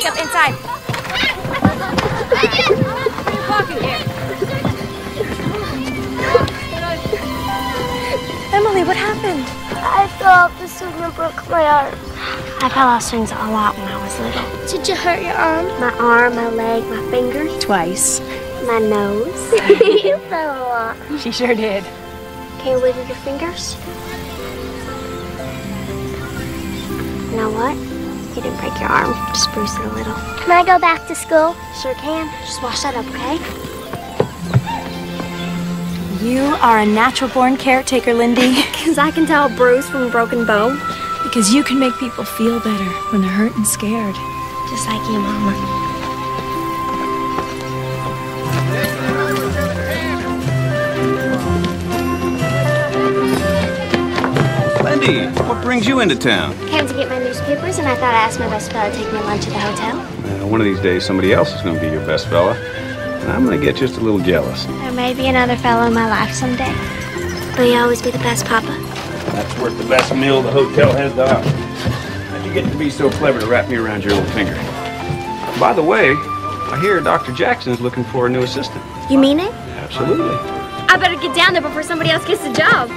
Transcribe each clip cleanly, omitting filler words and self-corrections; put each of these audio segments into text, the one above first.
Jacob, inside. Walking here. Emily, what happened? I fell off the swing and broke my arm. I fell off swings a lot when I was little. Did you hurt your arm? My arm, my leg, my finger. Twice. My nose. You fell a lot. She sure did. Can you wiggle your fingers? You know what? You didn't break your arm. Just bruised it a little. Can I go back to school? Sure can. Just wash that up, okay? You are a natural-born caretaker, Lindy. Because I can tell a bruise from a broken bone. Because you can make people feel better when they're hurt and scared. Just like you, Mama. Lindy, what brings you into town? Came to get my newspapers, and I thought I'd ask my best fella to take me lunch at the hotel. One of these days, somebody else is going to be your best fella. And I'm going to get just a little jealous. There may be another fellow in my life someday. Will you always be the best, Papa? That's worth the best meal the hotel has to offer. How'd you get to be so clever to wrap me around your little finger? By the way, I hear Dr. Jackson's looking for a new assistant. You mean it? Absolutely. I better get down there before somebody else gets the job.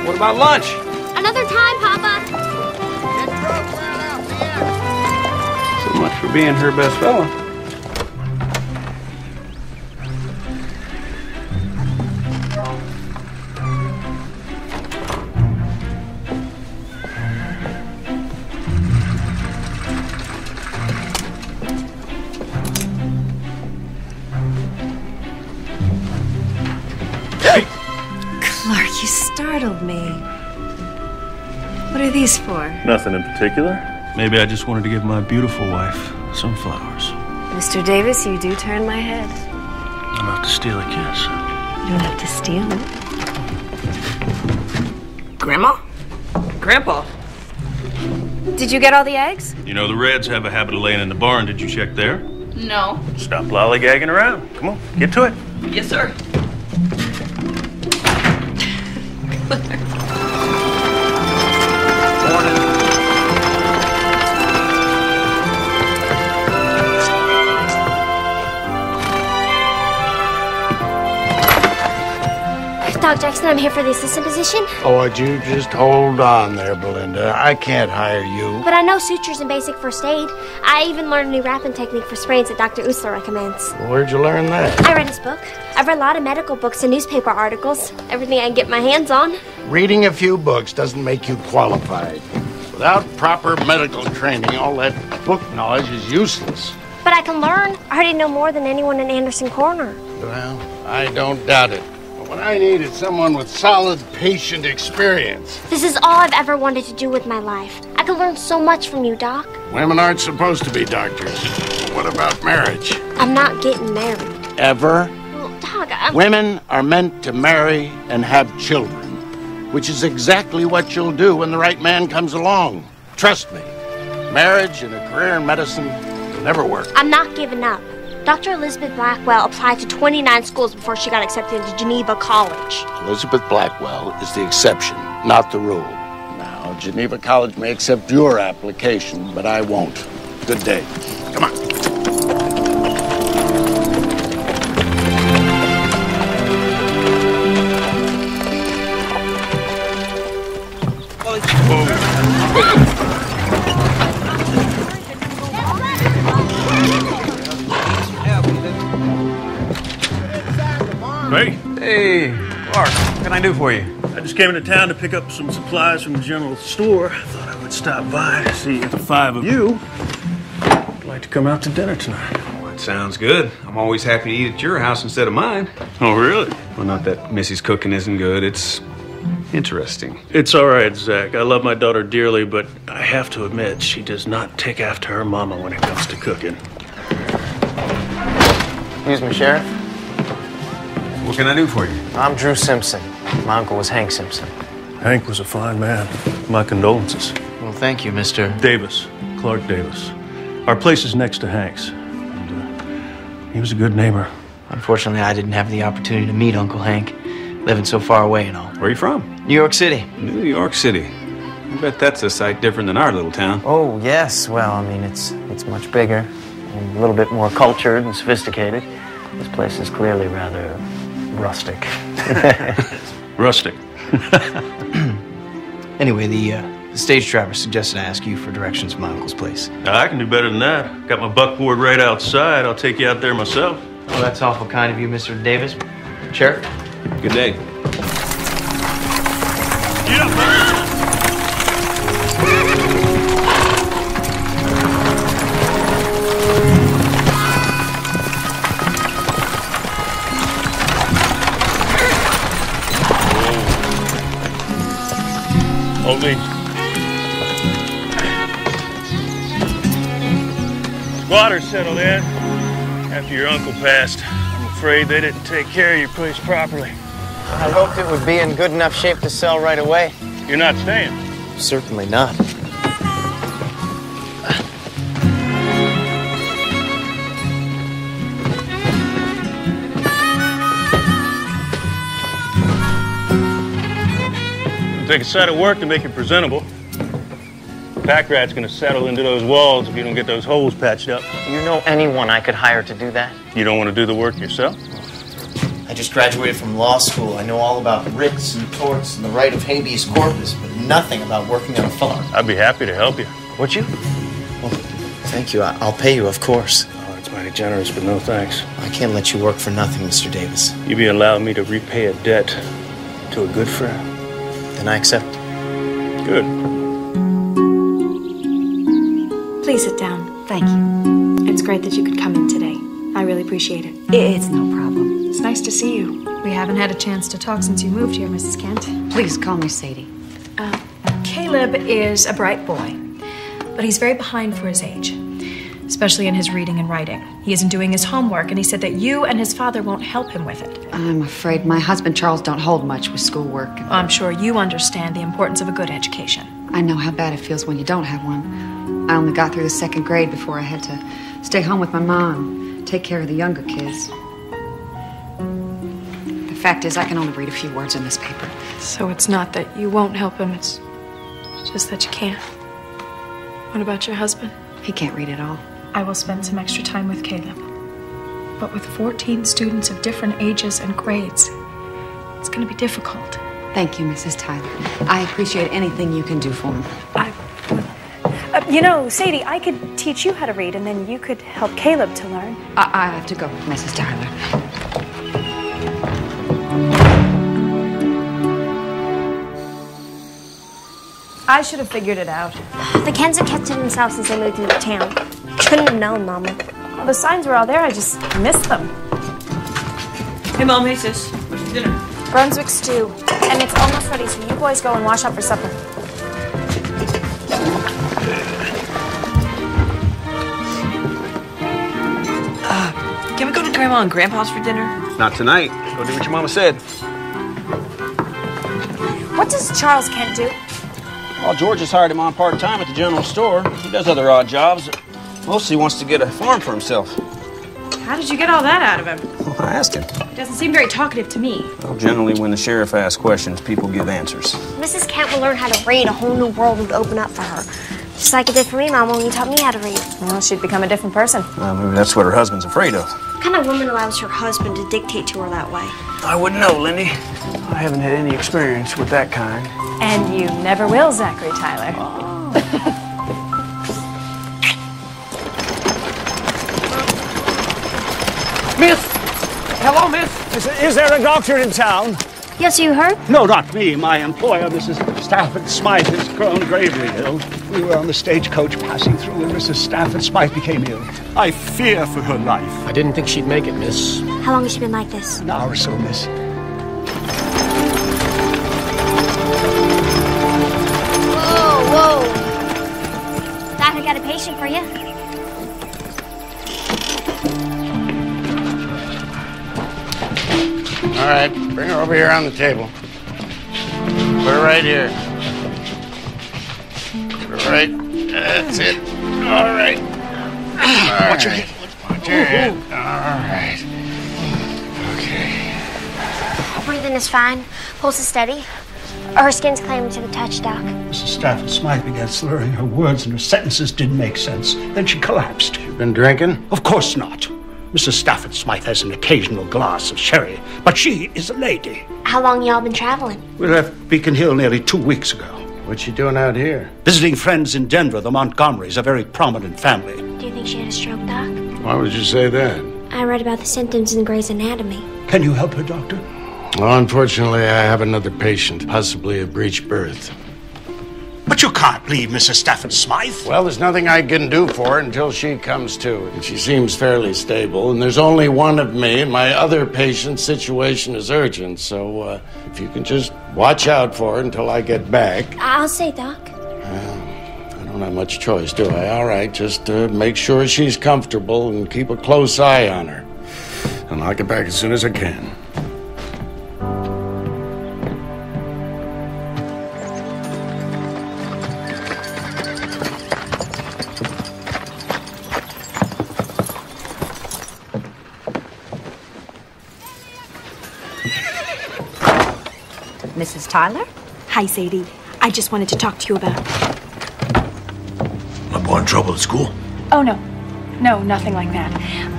What about lunch? Another time, Papa. So much for being her best fella. Clark, you startled me. What are these for? Nothing in particular. Maybe I just wanted to give my beautiful wife some flowers. Mr. Davis, you do turn my head. I'm out to steal a kiss. You don't have to steal it. Grandma? Grandpa? Did you get all the eggs? You know, the Reds have a habit of laying in the barn. Did you check there? No. Stop lollygagging around. Come on, get to it. Yes, sir. Doc Jackson, I'm here for the assistant position. Oh, would you just hold on there, Belinda? I can't hire you. But I know sutures and basic first aid. I even learned a new wrapping technique for sprains that Dr. Usler recommends. Where'd you learn that? I read his book. I've read a lot of medical books and newspaper articles. Everything I can get my hands on. Reading a few books doesn't make you qualified. Without proper medical training, all that book knowledge is useless. But I can learn. I already know more than anyone in Anderson Corner. Well, I don't doubt it. What I need is someone with solid patient experience. This is all I've ever wanted to do with my life. I could learn so much from you, Doc. Women aren't supposed to be doctors. What about marriage? I'm not getting married. Ever? Well, Doc, Women are meant to marry and have children, which is exactly what you'll do when the right man comes along. Trust me, marriage and a career in medicine will never work. I'm not giving up. Dr. Elizabeth Blackwell applied to 29 schools before she got accepted into Geneva College. Elizabeth Blackwell is the exception, not the rule. Now, Geneva College may accept your application, but I won't. Good day. Come on. Hey. Hey, Clark, what can I do for you? I just came into town to pick up some supplies from the general store. I thought I would stop by to see if the five of you would like to come out to dinner tonight. Oh, that sounds good. I'm always happy to eat at your house instead of mine. Oh, really? Well, not that Missy's cooking isn't good. It's interesting. It's all right, Zach. I love my daughter dearly, but I have to admit, she does not take after her mama when it comes to cooking. Excuse me, Sheriff. What can I do for you? I'm Drew Simpson. My uncle was Hank Simpson. Hank was a fine man. My condolences. Well, thank you, Mr. Davis. Clark Davis. Our place is next to Hank's. And, he was a good neighbor. Unfortunately, I didn't have the opportunity to meet Uncle Hank, living so far away and all. Where are you from? New York City. New York City. I bet that's a sight different than our little town. Oh, yes. Well, I mean, it's much bigger and a little bit more cultured and sophisticated. This place is clearly rather rustic. Rustic. Anyway, the stage driver suggested I ask you for directions to my uncle's place. Now, I can do better than that. Got my buckboard right outside. I'll take you out there myself. Oh, that's awful kind of you, Mr. Davis. Sheriff? Good day. Get up, man. Only water settled in after your uncle passed. I'm afraid they didn't take care of your place properly. I hoped it would be in good enough shape to sell right away. You're not staying. Certainly not. It'll take a sight of work to make it presentable. Pack rat's gonna settle into those walls if you don't get those holes patched up. Do you know anyone I could hire to do that? You don't want to do the work yourself? I just graduated from law school. I know all about writs and torts and the right of habeas corpus, but nothing about working on a farm. I'd be happy to help you. Would you? Well, thank you. I'll pay you, of course. Oh, it's mighty generous, but no thanks. I can't let you work for nothing, Mr. Davis. You be allowing me to repay a debt to a good friend. Then I accept. Good. Please sit down. Thank you. It's great that you could come in today. I really appreciate it. It's no problem. It's nice to see you. We haven't had a chance to talk since you moved here, Mrs. Kent. Please call me Sadie. Caleb is a bright boy, but he's very behind for his age, especially in his reading and writing. He isn't doing his homework, and he said that you and his father won't help him with it. I'm afraid my husband Charles don't hold much with schoolwork. Well, I'm sure you understand the importance of a good education. I know how bad it feels when you don't have one. I only got through the 2nd grade before I had to stay home with my mom, take care of the younger kids. The fact is, I can only read a few words in this paper. So it's not that you won't help him, it's just that you can't. What about your husband? He can't read at all. I will spend some extra time with Caleb. But with 14 students of different ages and grades, it's going to be difficult. Thank you, Mrs. Tyler. I appreciate anything you can do for him. You know, Sadie, I could teach you how to read, and then you could help Caleb to learn. I have to go, Mrs. Tyler. I should have figured it out. The Kents have kept to themselves since they moved into town. Couldn't have known, Mama. Well, the signs were all there. I just missed them. Hey, Mom. Hey, sis. What's for dinner? Brunswick stew. And it's almost ready, so you boys go and wash up for supper. Can we go to Grandma and Grandpa's for dinner? Not tonight. Go do what your mama said. What does Charles Kent do? Well, George has hired him on part-time at the general store. He does other odd jobs. Mostly wants to get a farm for himself. How did you get all that out of him? Well, I asked him. He doesn't seem very talkative to me. Well, generally, when the sheriff asks questions, people give answers. Mrs. Kent will learn how to read. A whole new world would open up for her. Just like it did for me, Mama, when you taught me how to read. Well, she'd become a different person. Maybe that's what her husband's afraid of. What kind of woman allows her husband to dictate to her that way? I wouldn't know, Lindy. I haven't had any experience with that kind. And you never will, Zachary Tyler. Miss! Hello, miss! Is there a doctor in town? Yes, you heard? No, not me. My employer, Mrs. Stafford Smythe, has grown gravely ill. We were on the stagecoach passing through and Mrs. Stafford Smythe became ill. I fear for her life. I didn't think she'd make it, miss. How long has she been like this? An hour or so, miss. Whoa. Doctor, got a patient for you. All right, bring her over here on the table. Put her right here. Put her right. That's it. All right. Watch your head. Watch your head. All right. Okay. Breathing is fine. Pulse is steady. Her skin's claiming to the touch, Doc. Mrs. Stafford Smythe began slurring her words and her sentences didn't make sense. Then she collapsed. You been drinking? Of course not. Mrs. Stafford Smythe has an occasional glass of sherry, but she is a lady. How long y'all been traveling? We left Beacon Hill nearly 2 weeks ago. What's she doing out here? Visiting friends in Denver. The Montgomerys, a very prominent family. Do you think she had a stroke, Doc? Why would you say that? I read about the symptoms in Grey's Anatomy. Can you help her, Doctor? Well, unfortunately, I have another patient, possibly a breech birth. But you can't leave Mrs. Stafford Smythe. Well, there's nothing I can do for her until she comes to. And she seems fairly stable, and there's only one of me, and my other patient's situation is urgent. So if you can just watch out for her until I get back. I'll say, Doc. I don't have much choice, do I? All right, just make sure she's comfortable and keep a close eye on her. And I'll get back as soon as I can. Mrs. Tyler? Hi, Sadie. I just wanted to talk to you about... My boy in trouble at school? Oh, no. No, nothing like that.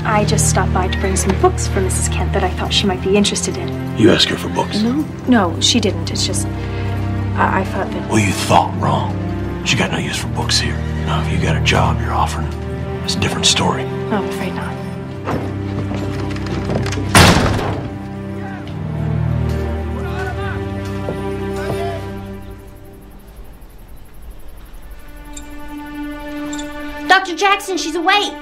I just stopped by to bring some books for Mrs. Kent that I thought she might be interested in. You asked her for books? No, she didn't. It's just... I thought that... Well, you thought wrong. She got no use for books here. Now, if you got a job you're offering, it's a different story. Oh, I'm afraid not. Dr. Jackson, she's awake.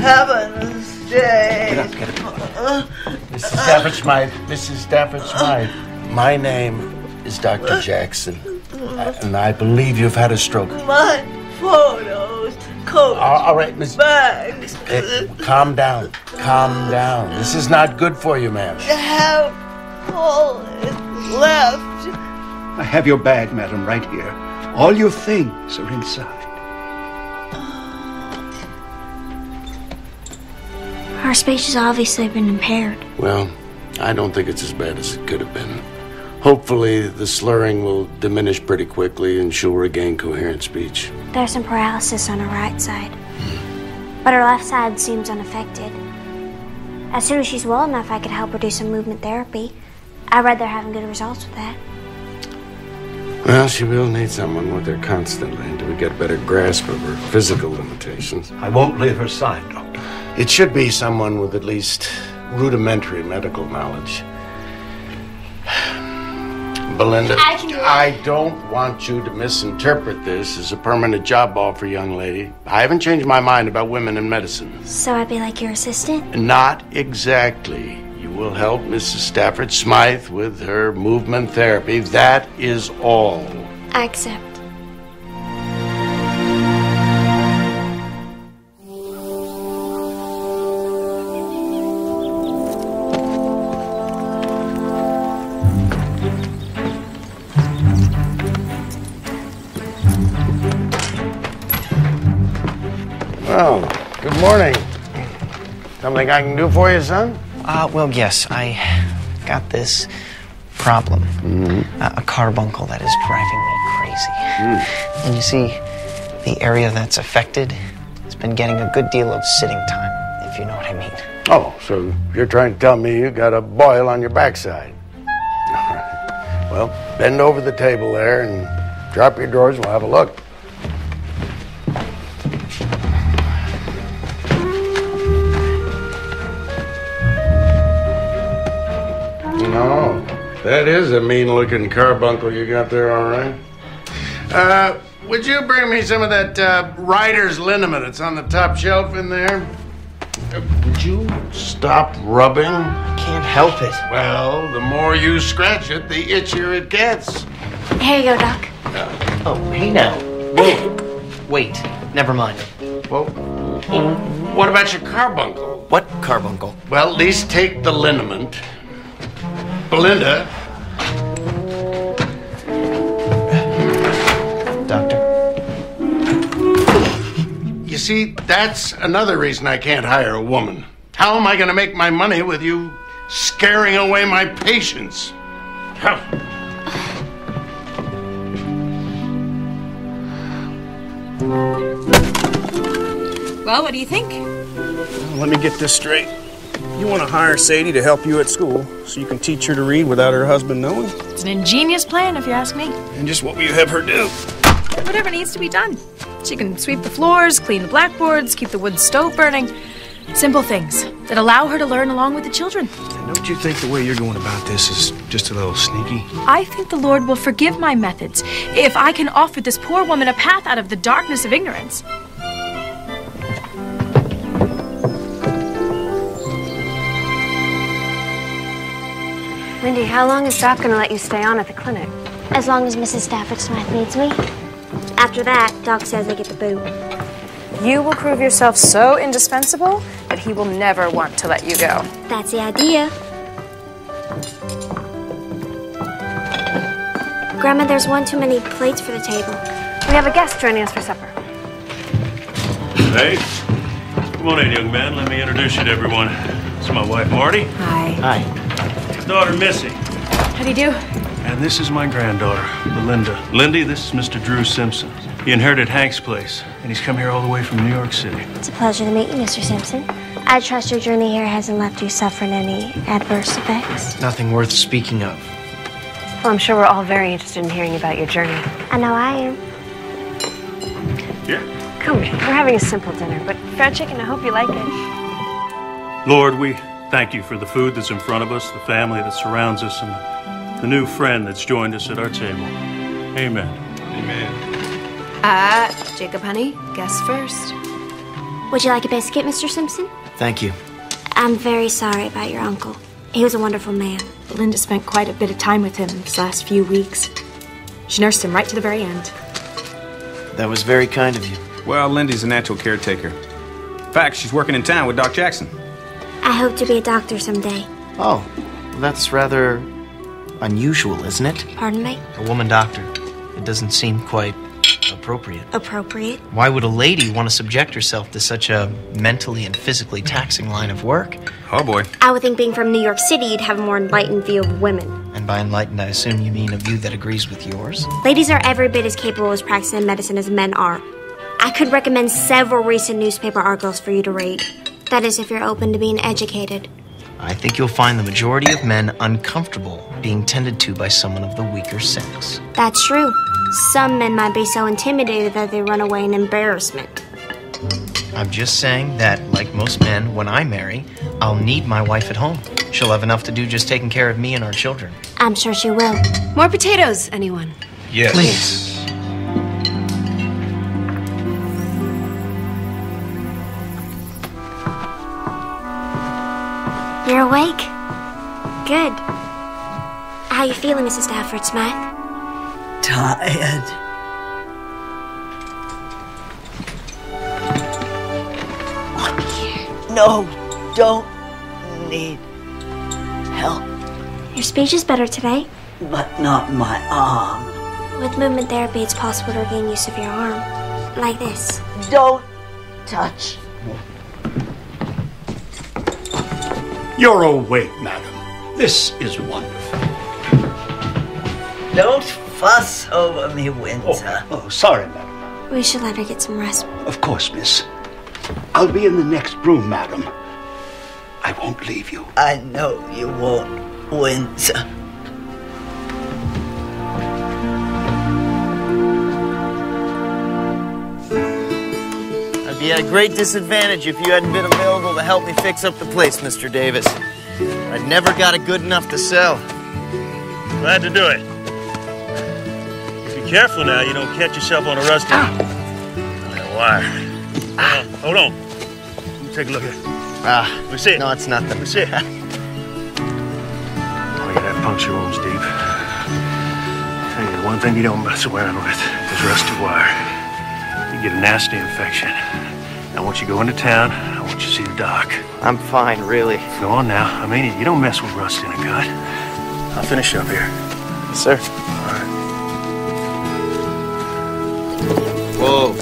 Heaven's day. Get up. Mrs. Stafford Smythe. Mrs. Stafford Smythe. My name is Dr. Jackson. And I believe you've had a stroke. My photos, coats, all right, Miss... bags. Calm down. Calm down. This is not good for you, ma'am. Have all left. I have your bag, madam, right here. All your things are inside. Her speech has obviously been impaired. Well, I don't think it's as bad as it could have been. Hopefully, the slurring will diminish pretty quickly and she'll regain coherent speech. There's some paralysis on her right side. But her left side seems unaffected. As soon as she's well enough, I could help her do some movement therapy. I read they're having good results with that. Well, she will need someone with her constantly until we get a better grasp of her physical limitations. I won't leave her side, Doctor. It should be someone with at least rudimentary medical knowledge. Belinda, I don't want you to misinterpret this as a permanent job offer, young lady. I haven't changed my mind about women in medicine. So I'd be like your assistant? Not exactly. You will help Mrs. Stafford Smythe with her movement therapy. That is all. I accept. Well, good morning. Something I can do for you, son? Well, yes, I got this problem. A carbuncle that is driving me crazy. And you see, the area that's affected has been getting a good deal of sitting time, if you know what I mean. Oh, so you're trying to tell me you got a boil on your backside. All right. Well, bend over the table there and drop your drawers and we'll have a look. No, that is a mean-looking carbuncle you got there, all right. Would you bring me some of that Ryder's liniment? It's on the top shelf in there. Would you stop rubbing? I can't help it. Well, the more you scratch it, the itchier it gets. Here you go, Doc. Oh, hey now. Whoa. Wait, never mind. Well, what about your carbuncle? What carbuncle? Well, at least take the liniment. Belinda. Doctor? You see, that's another reason I can't hire a woman. How am I going to make my money with you scaring away my patients? Well, what do you think? Let me get this straight. You want to hire Sadie to help you at school so you can teach her to read without her husband knowing? It's an ingenious plan, if you ask me. And just what will you have her do? Whatever needs to be done. She can sweep the floors, clean the blackboards, keep the wood stove burning. Simple things that allow her to learn along with the children. And don't you think the way you're going about this is just a little sneaky? I think the Lord will forgive my methods if I can offer this poor woman a path out of the darkness of ignorance. Lindy, how long is Doc gonna let you stay on at the clinic? As long as Mrs. Stafford Smythe needs me. After that, Doc says I get the boot. You will prove yourself so indispensable that he will never want to let you go. That's the idea. Grandma, there's one too many plates for the table. We have a guest joining us for supper. Hey, come on in, young man. Let me introduce you to everyone. This is my wife, Marty. Hi. Hi. His daughter, Missy. How do you do? And this is my granddaughter, Belinda. Lindy, this is Mr. Drew Simpson. He inherited Hank's place, and he's come here all the way from New York City. It's a pleasure to meet you, Mr. Simpson. I trust your journey here hasn't left you suffering any adverse effects. Nothing worth speaking of. Well, I'm sure we're all very interested in hearing about your journey. I know I am. Yeah. Come, we're having a simple dinner, but fried chicken, I hope you like it. Lord, we thank you for the food that's in front of us, the family that surrounds us, and the new friend that's joined us at our table. Amen. Amen. Jacob, honey, guess first. Would you like a biscuit, Mr. Simpson? Thank you. I'm very sorry about your uncle. He was a wonderful man. Belinda spent quite a bit of time with him these last few weeks. She nursed him right to the very end. That was very kind of you. Well, Lindy's a natural caretaker. In fact, she's working in town with Doc Jackson. I hope to be a doctor someday. Oh, well, that's rather unusual, isn't it? Pardon me? A woman doctor. It doesn't seem quite appropriate. Appropriate? Why would a lady want to subject herself to such a mentally and physically taxing line of work? Oh, boy. I would think being from New York City, you'd have a more enlightened view of women. And by enlightened, I assume you mean a view that agrees with yours? Ladies are every bit as capable as practicing medicine as men are. I could recommend several recent newspaper articles for you to read. That is, if you're open to being educated. I think you'll find the majority of men uncomfortable being tended to by someone of the weaker sex. That's true. Some men might be so intimidated that they run away in embarrassment. I'm just saying that, like most men, when I marry, I'll need my wife at home. She'll have enough to do just taking care of me and our children. I'm sure she will. More potatoes, anyone? Yes. Please. You're awake? Good. How you feeling, Mrs. Stafford Smythe? Tired. No, don't need help. Your speech is better today. But not my arm. With movement therapy, it's possible to regain use of your arm. Like this. Don't touch me. You're awake, madam. This is wonderful. Don't fuss over me, Windsor. Oh, sorry, madam. We should let her get some rest. Of course, miss. I'll be in the next room, madam. I won't leave you. I know you won't, Windsor. I'd be at a great disadvantage if you hadn't been available to help me fix up the place, Mr. Davis. I never got it good enough to sell. Glad to do it. Be careful now, you don't catch yourself on a rusty wire. Hold on. Let me take a look at it. Let me see it. No, it's nothing. Let me see it. Oh, yeah, that puncture wound's deep. Tell you, the one thing you don't mess around with is rusty wire. You get a nasty infection. Now, once you go into town, I want you to see the doc. I'm fine, really. Go on now. I mean it. You don't mess with rust in a gut. I'll finish up here. Yes, sir. All right. Whoa.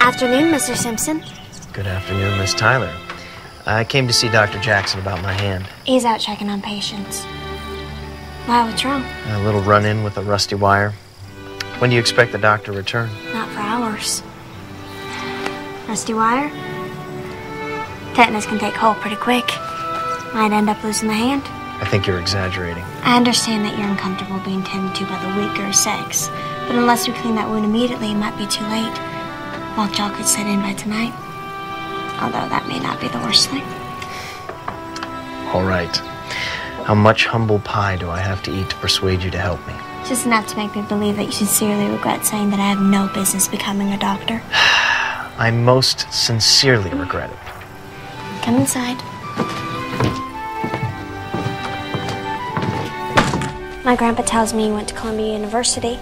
Afternoon, Mr. Simpson. Good afternoon, Miss Tyler. I came to see Dr. Jackson about my hand. He's out checking on patients. Why, what's wrong? A little run-in with a rusty wire. When do you expect the doctor to return? Not for hours. Rusty wire? Tetanus can take hold pretty quick. Might end up losing the hand. I think you're exaggerating. I understand that you're uncomfortable being tended to by the weaker sex, but unless we clean that wound immediately, it might be too late. Lockjaw could set in by tonight. Although that may not be the worst thing. All right. How much humble pie do I have to eat to persuade you to help me? Just enough to make me believe that you sincerely regret saying that I have no business becoming a doctor. I most sincerely regret it. Come inside. My grandpa tells me you went to Columbia University.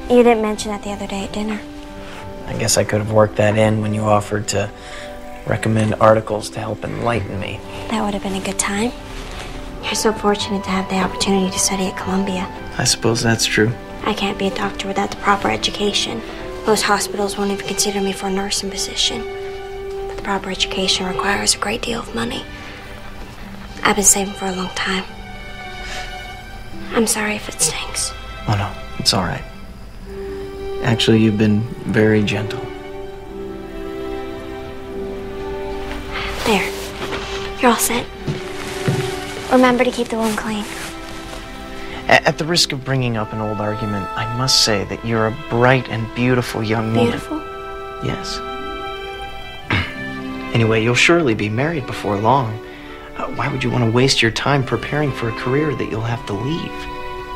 You didn't mention that the other day at dinner. I guess I could have worked that in when you offered to recommend articles to help enlighten me. That would have been a good time. You're so fortunate to have the opportunity to study at Columbia. I suppose that's true. I can't be a doctor without the proper education. Most hospitals won't even consider me for a nursing position. But the proper education requires a great deal of money. I've been saving for a long time. I'm sorry if it stinks. Oh, no, it's all right. Actually, you've been very gentle. There. You're all set. Remember to keep the wound clean. At the risk of bringing up an old argument, I must say that you're a bright and beautiful young woman. Beautiful? Yes. Anyway, you'll surely be married before long. Why would you want to waste your time preparing for a career that you'll have to leave?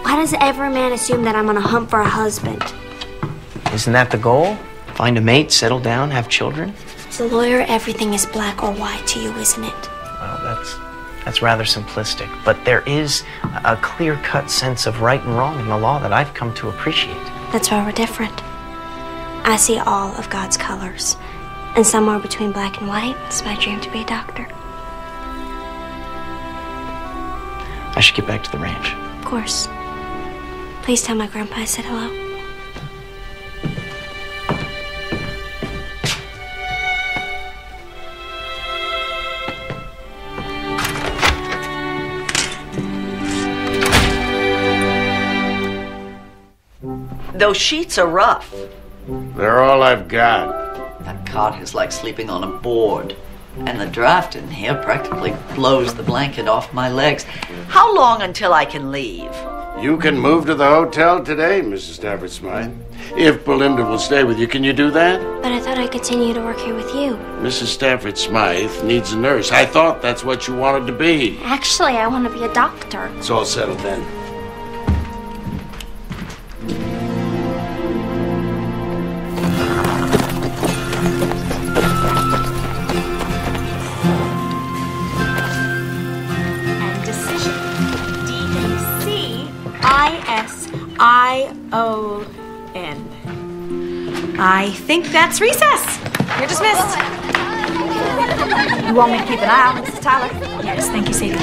Why does every man assume that I'm on a hunt for a husband? Isn't that the goal? Find a mate, settle down, have children? As a lawyer, everything is black or white to you, isn't it? Well, that's rather simplistic, but there is a clear-cut sense of right and wrong in the law that I've come to appreciate. That's why we're different. I see all of God's colors, and somewhere between black and white is my dream to be a doctor. I should get back to the ranch. Of course. Please tell my grandpa I said hello. Those sheets are rough. They're all I've got. That cot is like sleeping on a board. And the draft in here practically blows the blanket off my legs. How long until I can leave? You can move to the hotel today, Mrs. Stafford Smythe. If Belinda will stay with you, can you do that? But I thought I'd continue to work here with you. Mrs. Stafford Smythe needs a nurse. I thought that's what you wanted to be. Actually, I want to be a doctor. It's all settled then. ISION. I think that's recess. You're dismissed. You want me to keep an eye on Mrs. Tyler? Yes, thank you, Sadie.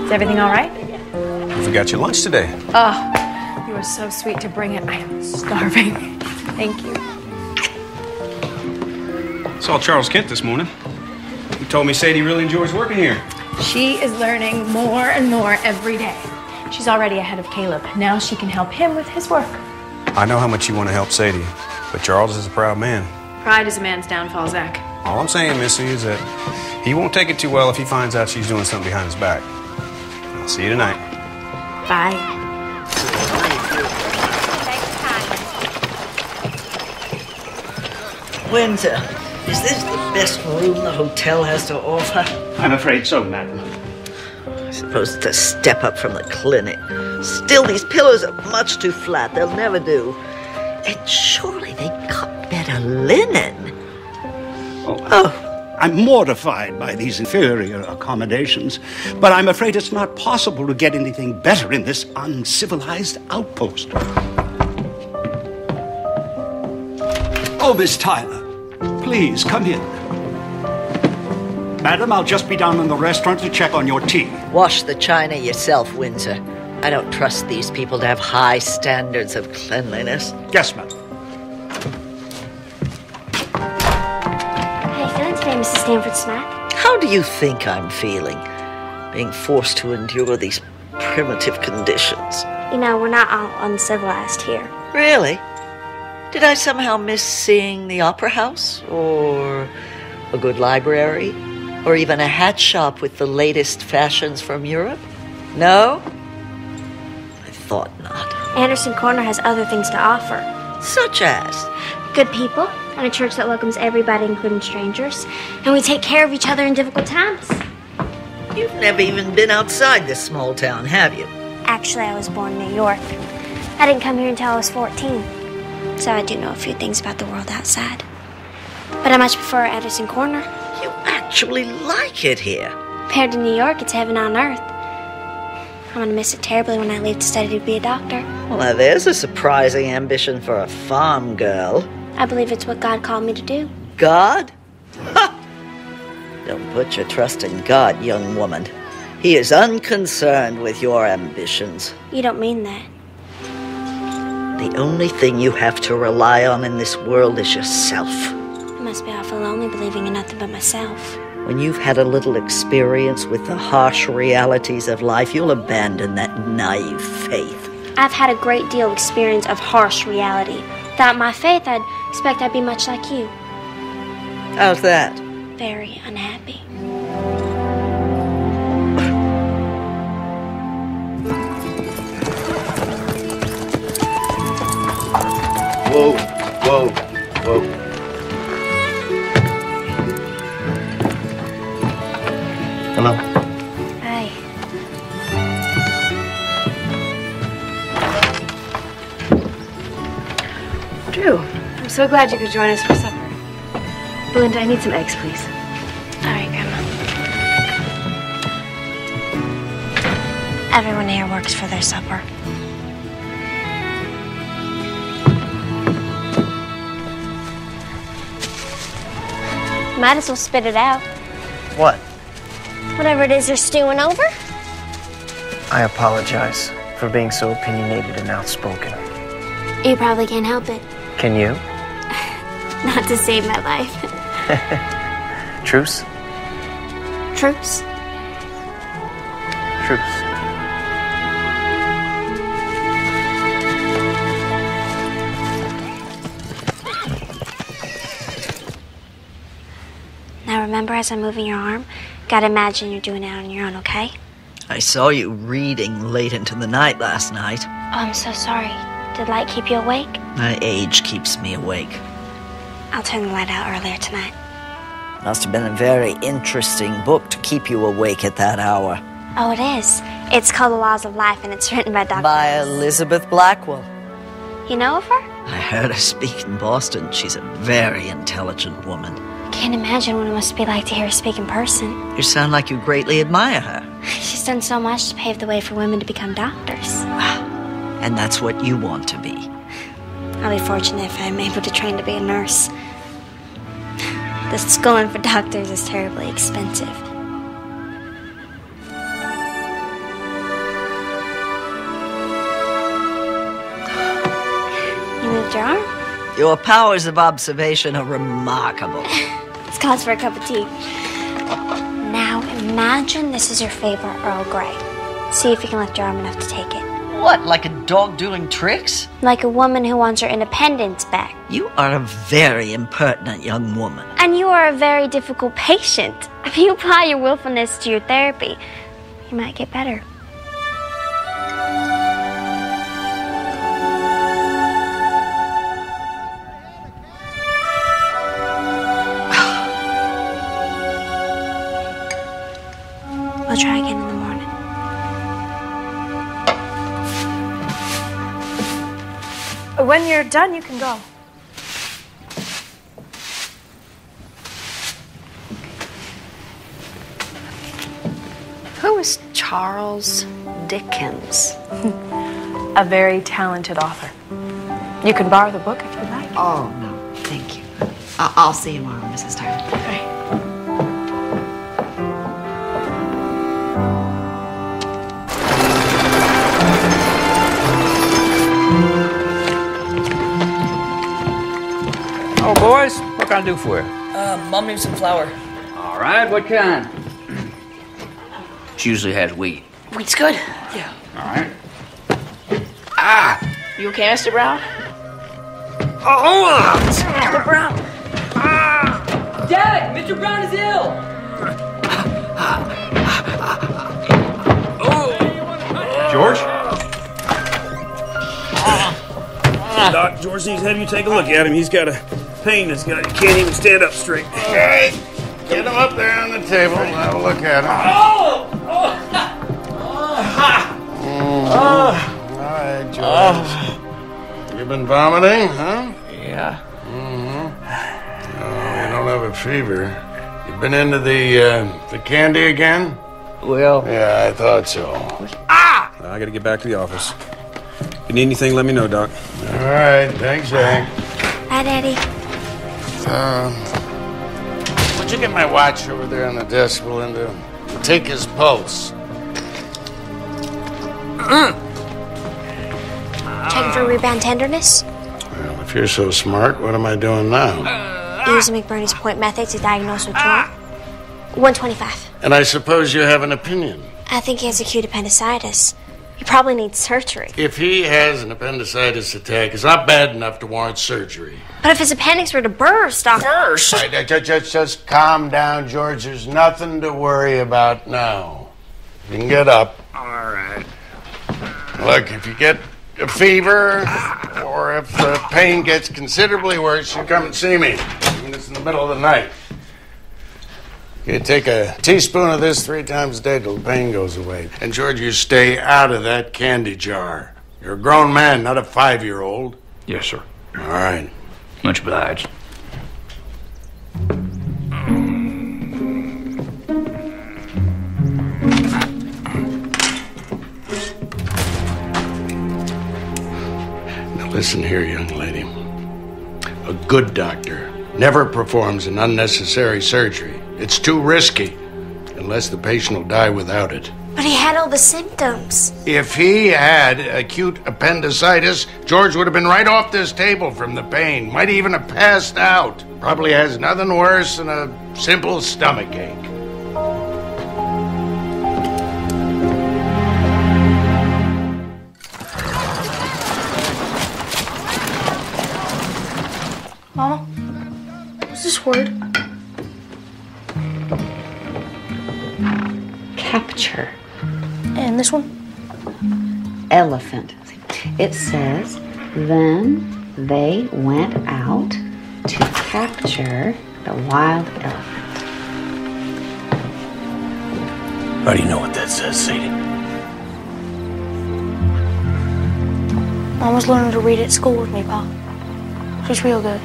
Is everything all right? You forgot your lunch today. Oh, you were so sweet to bring it. I am starving. Thank you. Saw Charles Kent this morning. He told me Sadie really enjoys working here. She is learning more and more every day. She's already ahead of Caleb. Now she can help him with his work. I know how much you want to help Sadie, but Charles is a proud man. Pride is a man's downfall, Zach. All I'm saying, Missy, is that he won't take it too well if he finds out she's doing something behind his back. I'll see you tonight. Bye. Windsor, is this the best room the hotel has to offer? I'm afraid so, madam. I suppose it's a step up from the clinic. Still, these pillows are much too flat. They'll never do. And surely they got better linen. I'm mortified by these inferior accommodations, but I'm afraid it's not possible to get anything better in this uncivilized outpost. Oh, Miss Tyler, please come in. Madam, I'll just be down in the restaurant to check on your tea. Wash the china yourself, Windsor. I don't trust these people to have high standards of cleanliness. Yes, ma'am. How you feeling today, Mrs. Stanford Smith? How do you think I'm feeling, being forced to endure these primitive conditions? You know, we're not all uncivilized here. Really? Did I somehow miss seeing the opera house? Or a good library? Or even a hat shop with the latest fashions from Europe? No? I thought not. Anderson Corner has other things to offer. Such as? Good people, and a church that welcomes everybody, including strangers. And we take care of each other in difficult times. You've never even been outside this small town, have you? Actually, I was born in New York. I didn't come here until I was 14. So I do know a few things about the world outside. But I much prefer Anderson Corner. You actually like it here. Compared to New York, it's heaven on earth. I'm going to miss it terribly when I leave to study to be a doctor. Well, now there's a surprising ambition for a farm girl. I believe it's what God called me to do. God? Ha! Don't put your trust in God, young woman. He is unconcerned with your ambitions. You don't mean that. The only thing you have to rely on in this world is yourself. I must be awful lonely believing in nothing but myself. When you've had a little experience with the harsh realities of life, you'll abandon that naive faith. I've had a great deal of experience of harsh reality. Without my faith, I'd expect I'd be much like you. How's that? Very unhappy. Whoa, whoa, whoa. Hello. Hi. Drew, I'm so glad you could join us for supper. Belinda, I need some eggs, please. All right, Grandma. Everyone here works for their supper. Might as well spit it out. What? Whatever it is you're stewing over. I apologize for being so opinionated and outspoken. You probably can't help it. Can you? Not to save my life. Truce? Truce? Truce. Now remember, as I'm moving your arm, gotta imagine you're doing it on your own, okay? I saw you reading late into the night last night. Oh, I'm so sorry. Did light keep you awake? My age keeps me awake. I'll turn the light out earlier tonight. Must have been a very interesting book to keep you awake at that hour. Oh, it is. It's called The Laws of Life, and it's written by Dr. By Elizabeth Blackwell. You know of her? I heard her speak in Boston. She's a very intelligent woman. Can't imagine what it must be like to hear her speak in person. You sound like you greatly admire her. She's done so much to pave the way for women to become doctors. And that's what you want to be. I'll be fortunate if I'm able to train to be a nurse. The schooling for doctors is terribly expensive. You moved your arm? Your powers of observation are remarkable. It's cause for a cup of tea. Now imagine this is your favorite Earl Grey. See if you can lift your arm enough to take it. What, like a dog doing tricks? Like a woman who wants her independence back. You are a very impertinent young woman. And you are a very difficult patient. If you apply your willfulness to your therapy, you might get better. We'll try again in the morning. When you're done, you can go. Who is Charles Dickens? A very talented author. You can borrow the book if you like. Oh, no, thank you. I'll see you tomorrow, Mrs. Tyler. Okay. boys. What can I do for you? Mom needs some flour. All right, what kind? She usually has wheat. Wheat's good. Yeah. All right. You okay, Mr. Brown? Oh! Mr. Brown! Dad, Mr. Brown is ill. George? Doc, George needs to have you take a look at him. He's got a pain that's got he can't even stand up straight. Okay, get him up there on the table and have a look at him. All right, George. You been vomiting, huh? Yeah. Oh, you don't have a fever. You been into the candy again? Well... Yeah, I thought so. I gotta get back to the office. If you need anything, let me know, Doc. All right, thanks, Hank. Bye, Daddy. Would you get my watch over there on the desk, Belinda? Take his pulse. Checking for rebound tenderness. Well, if you're so smart, what am I doing now? Using McBurney's point method to diagnose withdrawal. 125. And I suppose you have an opinion. I think he has acute appendicitis. He probably needs surgery. If he has an appendicitis attack, it's not bad enough to warrant surgery. But if his appendix were to burst, Doctor... Burst? Just calm down, George. There's nothing to worry about now. You can get up. All right. Look, if you get a fever, or if the pain gets considerably worse, you come and see me. Even if it's in the middle of the night. You take a teaspoon of this 3 times a day till the pain goes away. And, George, you stay out of that candy jar. You're a grown man, not a 5-year-old. Yes, sir. All right. Much obliged. Now, listen here, young lady. A good doctor never performs an unnecessary surgery. It's too risky, unless the patient will die without it. But he had all the symptoms. If he had acute appendicitis, George would have been right off this table from the pain. Might even have passed out. Probably has nothing worse than a simple stomach ache. Mama, what's this word? Capture. And this one? Elephant. It says, then they went out to capture the wild elephant. How do you know what that says, Sadie? Mom was learning to read at school with me, Pa. She's real good.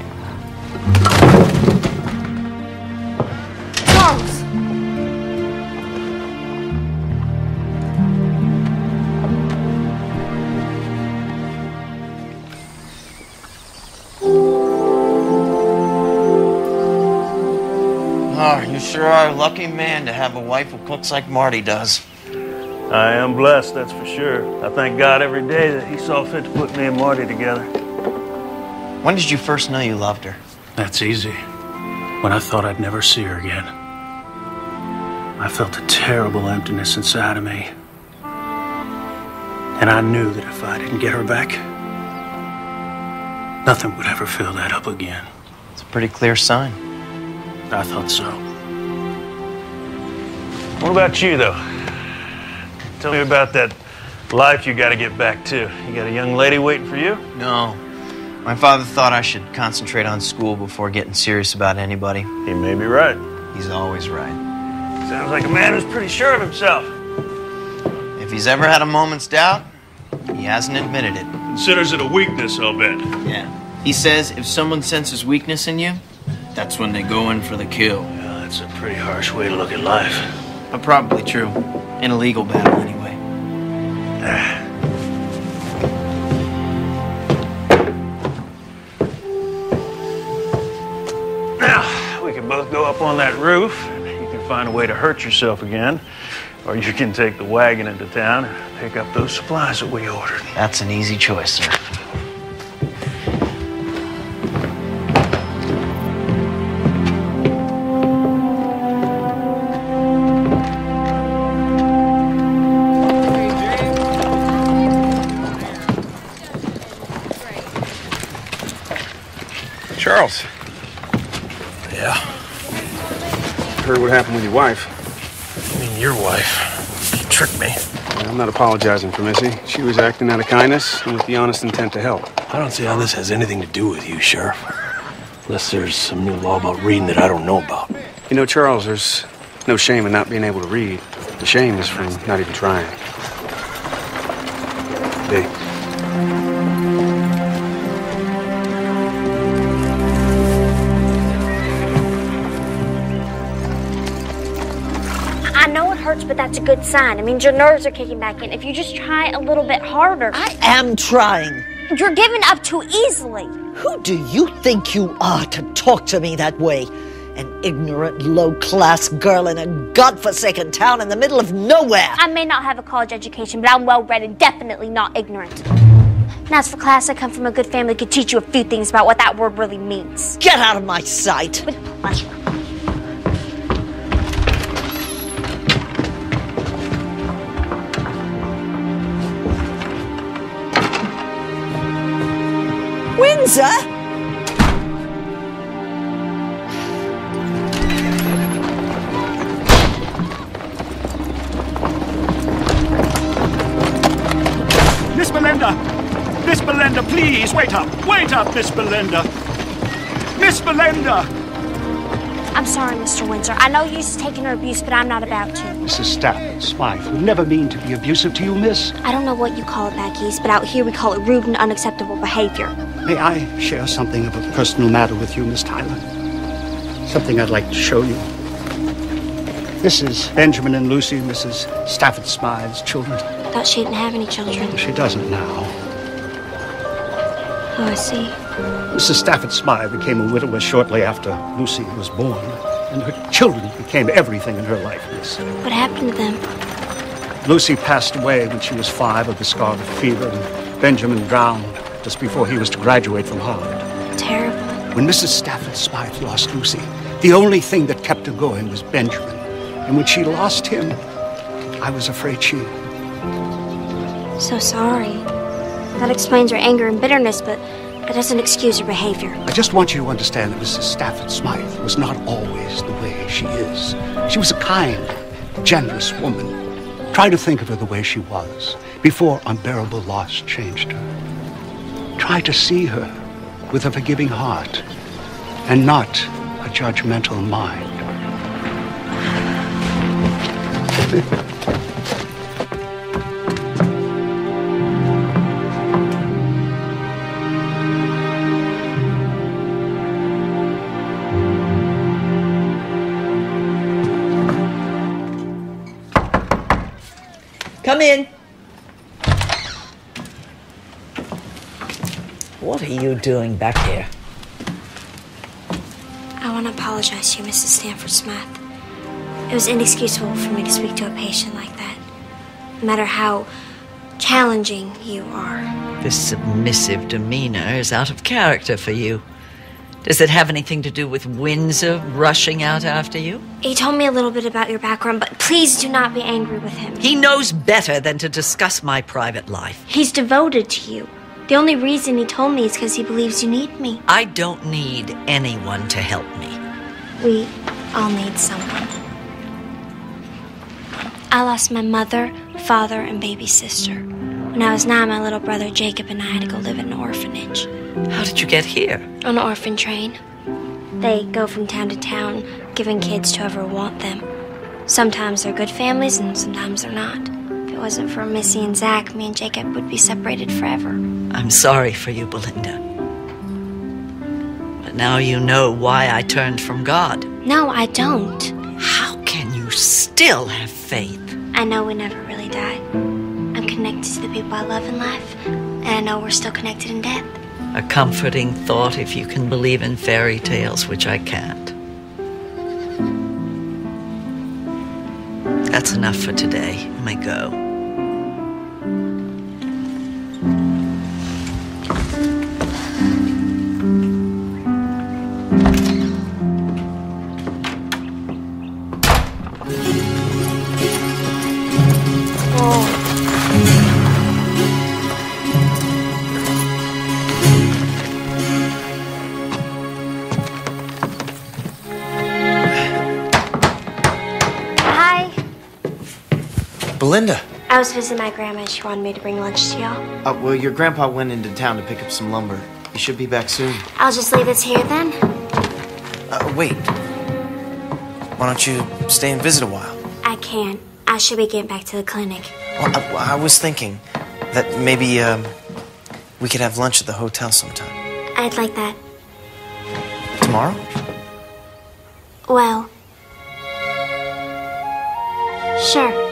Charles! Oh, you sure are a lucky man to have a wife who cooks like Marty does. I am blessed, that's for sure. I thank God every day that he saw fit to put me and Marty together. When did you first know you loved her? That's easy. When I thought I'd never see her again. I felt a terrible emptiness inside of me. And I knew that if I didn't get her back, nothing would ever fill that up again. It's a pretty clear sign. I thought so. What about you, though? Tell me about that life you got to get back to. You got a young lady waiting for you? No. My father thought I should concentrate on school before getting serious about anybody. He may be right. He's always right. Sounds like a man who's pretty sure of himself. If he's ever had a moment's doubt, he hasn't admitted it. Considers it a weakness, I'll bet. Yeah. He says if someone senses weakness in you, that's when they go in for the kill. Yeah, that's a pretty harsh way to look at life. But probably true. In a legal battle, anyway. Now, we can both go up on that roof. You can find a way to hurt yourself again. Or you can take the wagon into town and pick up those supplies that we ordered. That's an easy choice, sir. Charles. Yeah? Heard what happened with your wife. I mean, your wife. She tricked me. I'm not apologizing for Missy. She was acting out of kindness and with the honest intent to help. I don't see how this has anything to do with you, Sheriff. Unless there's some new law about reading that I don't know about. You know, Charles, there's no shame in not being able to read. The shame is from not even trying. Hey. I know it hurts, but that's a good sign. It means your nerves are kicking back in. If you just try a little bit harder. I am trying. You're giving up too easily. Who do you think you are to talk to me that way? An ignorant, low-class girl in a godforsaken town in the middle of nowhere. I may not have a college education, but I'm well-read and definitely not ignorant. And as for class, I come from a good family that could teach you a few things about what that word really means. Get out of my sight. With pleasure. Windsor? Miss Belinda! Miss Belinda, please, wait up! Wait up, Miss Belinda! Miss Belinda! I'm sorry, Mr. Windsor. I know you're taking her abuse, but I'm not about to. Mrs. Stafford Smythe would never mean to be abusive to you, miss. I don't know what you call it back east, but out here we call it rude and unacceptable behavior. May I share something of a personal matter with you, Miss Tyler? Something I'd like to show you. This is Benjamin and Lucy, Mrs. Stafford Smythe's children. I thought she didn't have any children. She doesn't now. Oh, I see. Mrs. Stafford Smythe became a widower shortly after Lucy was born, and her children became everything in her life, miss. What happened to them? Lucy passed away when she was 5 of the scarlet fever, and Benjamin drowned just before he was to graduate from Harvard. Terrible. When Mrs. Stafford Smythe lost Lucy, the only thing that kept her going was Benjamin. And when she lost him, I was afraid she... So sorry. That explains her anger and bitterness, but that doesn't excuse her behavior. I just want you to understand that Mrs. Stafford Smythe was not always the way she is. She was a kind, generous woman. Try to think of her the way she was before unbearable loss changed her. Try to see her with a forgiving heart and not a judgmental mind. Come in. What are you doing back here? I want to apologize to you, Mrs. Stanford Smythe. It was inexcusable for me to speak to a patient like that, no matter how challenging you are. This submissive demeanor is out of character for you. Does it have anything to do with Windsor rushing out after you? He told me a little bit about your background, but please do not be angry with him. He knows better than to discuss my private life. He's devoted to you. The only reason he told me is because he believes you need me. I don't need anyone to help me. We all need someone. I lost my mother, father, and baby sister. When I was 9, my little brother Jacob and I had to go live in an orphanage. How did you get here? On an orphan train. They go from town to town, giving kids to whoever want them. Sometimes they're good families, and sometimes they're not. If it wasn't for Missy and Zach, me and Jacob would be separated forever. I'm sorry for you, Belinda. But now you know why I turned from God. No, I don't. How can you still have faith? I know we never really die. I'm connected to the people I love in life, and I know we're still connected in death. A comforting thought if you can believe in fairy tales, which I can't. That's enough for today. You may go. Belinda. I was visiting my grandma and she wanted me to bring lunch to y'all. Well, your grandpa went into town to pick up some lumber. He should be back soon. I'll just leave this here then. Wait. Why don't you stay and visit a while? I can't. I should be getting back to the clinic. Well, I was thinking that maybe we could have lunch at the hotel sometime. I'd like that. Tomorrow? Well, sure.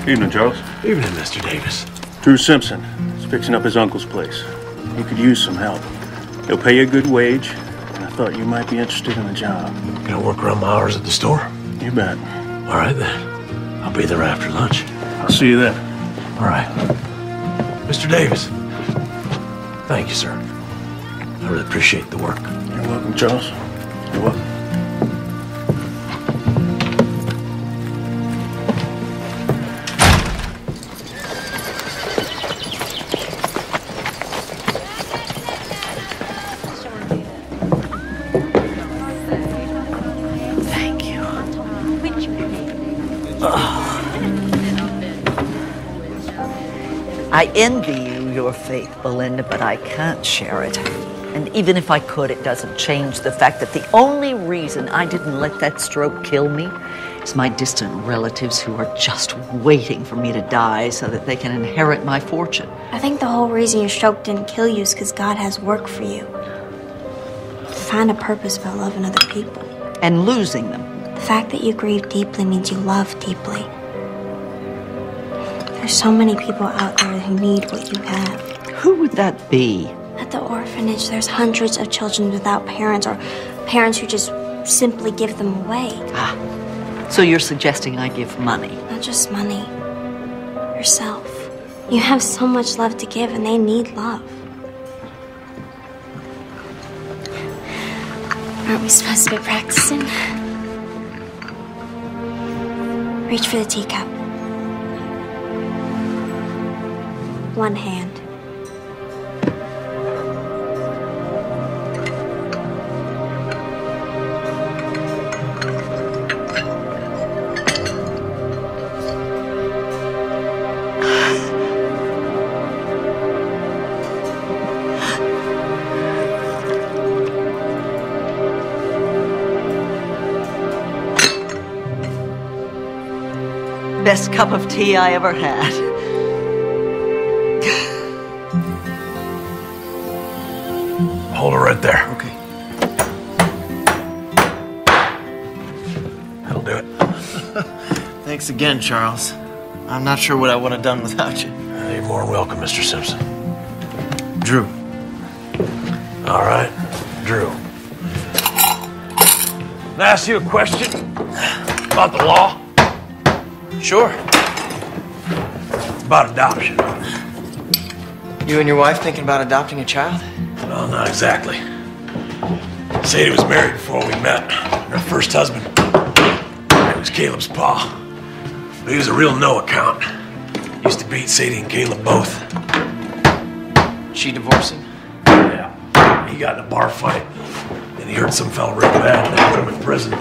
Evening, Charles. Evening, Mr. Davis. Drew Simpson is fixing up his uncle's place. He could use some help. He'll pay you a good wage, and I thought you might be interested in the job. Can I work around my hours at the store? You bet. All right, then. I'll be there after lunch. I'll see you then. All right. Mr. Davis, thank you, sir. I really appreciate the work. You're welcome, Charles. You're welcome. I envy you your faith, Belinda, but I can't share it. And even if I could, it doesn't change the fact that the only reason I didn't let that stroke kill me is my distant relatives who are just waiting for me to die so that they can inherit my fortune. I think the whole reason your stroke didn't kill you is because God has work for you. Find a purpose about loving other people. And losing them. The fact that you grieve deeply means you love deeply. There's so many people out there who need what you have. Who would that be? At the orphanage, there's hundreds of children without parents or parents who just simply give them away. So you're suggesting I give money? Not just money. Yourself. You have so much love to give and they need love. Aren't we supposed to be practicing? Reach for the teacup. One hand. Best cup of tea I ever had. Hold her right there. Okay. That'll do it. Thanks again, Charles. I'm not sure what I would have done without you. You're more than welcome, Mr. Simpson. Drew. All right, Drew. Can I ask you a question about the law? Sure. It's about adoption. You and your wife thinking about adopting a child? Well, not exactly. Sadie was married before we met. Her first husband, he was Caleb's pa. But he was a real no account. Used to beat Sadie and Caleb both. She divorced him? Yeah. He got in a bar fight. And he hurt some fella real bad and they put him in prison.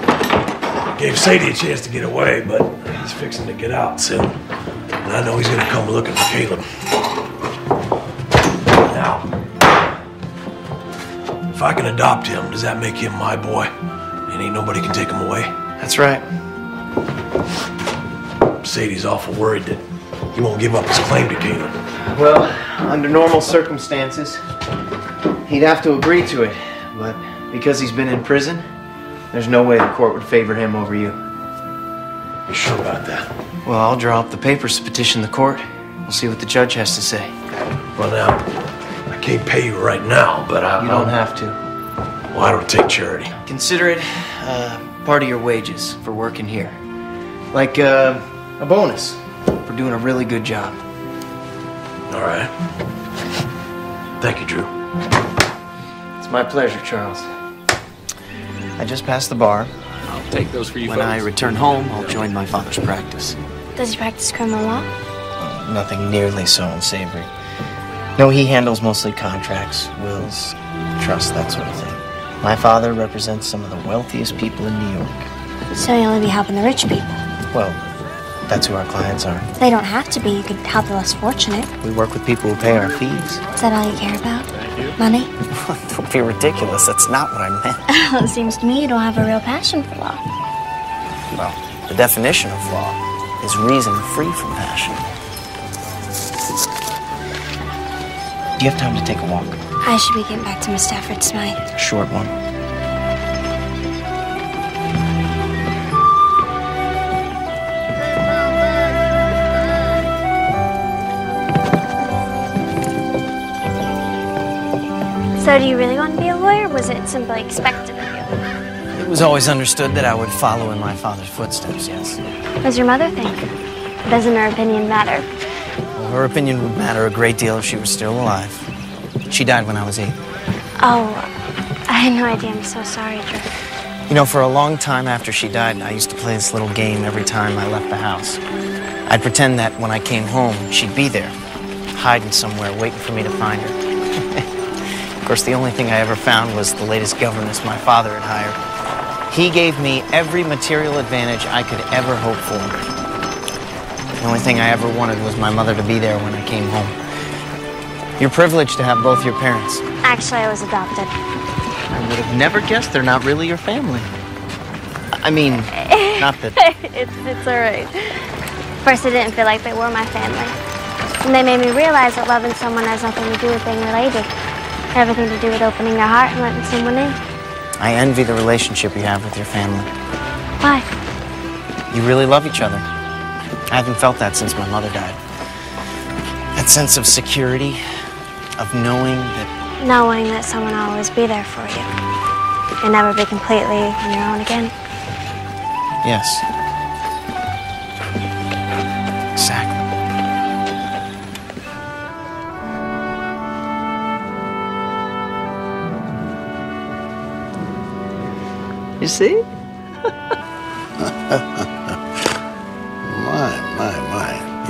Gave Sadie a chance to get away, but he's fixing to get out soon. And I know he's gonna come looking for Caleb. Now, if I can adopt him, does that make him my boy? And ain't nobody can take him away? That's right. Sadie's awful worried that he won't give up his claim to Caleb. Well, under normal circumstances, he'd have to agree to it. But because he's been in prison, there's no way the court would favor him over you. You sure about that? Well, I'll draw up the papers to petition the court. We'll see what the judge has to say. Well, now, I can't pay you right now, but You don't have to. Well, I don't take charity. Consider it part of your wages for working here. Like a bonus for doing a really good job. All right. Thank you, Drew. It's my pleasure, Charles. I just passed the bar. I'll take those for you When folks. I return home, I'll join my father's practice. Does he practice criminal law? Nothing nearly so unsavory. No, he handles mostly contracts, wills, trusts, that sort of thing. My father represents some of the wealthiest people in New York. So you only be helping the rich people? Well, that's who our clients are. They don't have to be. You could help the less fortunate. We work with people who pay our fees. Is that all you care about? Money? Don't be ridiculous. That's not what I meant. It seems to me you don't have a real passion for law. Well, the definition of law is reason free from passion. Do you have time to take a walk? I should be getting back to Miss Stafford Smythe. A short one. So do you really want to be a lawyer, or was it simply expected of you? It was always understood that I would follow in my father's footsteps, yes. What does your mother think? Doesn't her opinion matter? Well, her opinion would matter a great deal if she were still alive. She died when I was 8. Oh, I had no idea. I'm so sorry, Drew. You know, for a long time after she died, I used to play this little game every time I left the house. I'd pretend that when I came home, she'd be there, hiding somewhere, waiting for me to find her. Of course, the only thing I ever found was the latest governess my father had hired. He gave me every material advantage I could ever hope for. The only thing I ever wanted was my mother to be there when I came home. You're privileged to have both your parents. Actually, I was adopted. I would have never guessed they're not really your family. I mean, not that... It's all right. First, I didn't feel like they were my family. And they made me realize that loving someone has nothing to do with being related. Everything to do with opening your heart and letting someone in. I envy the relationship you have with your family. Why? You really love each other. I haven't felt that since my mother died. That sense of security, of knowing that someone will always be there for you. You'll never be completely on your own again. Yes. Exactly. You see? My.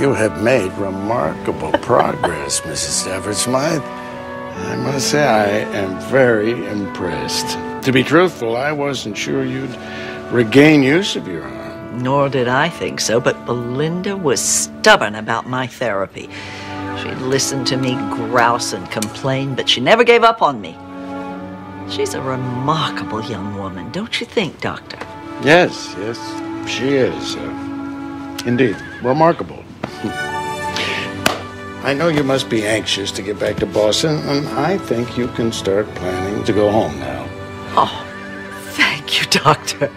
You have made remarkable progress, Mrs. Stafford Smythe. I must say I am very impressed. To be truthful, I wasn't sure you'd regain use of your arm. Nor did I think so, but Belinda was stubborn about my therapy. She'd listen to me grouse and complain, but she never gave up on me. She's a remarkable young woman, don't you think, Doctor? Yes, she is. Indeed, remarkable. I know you must be anxious to get back to Boston, and I think you can start planning to go home now. Oh, thank you, Doctor.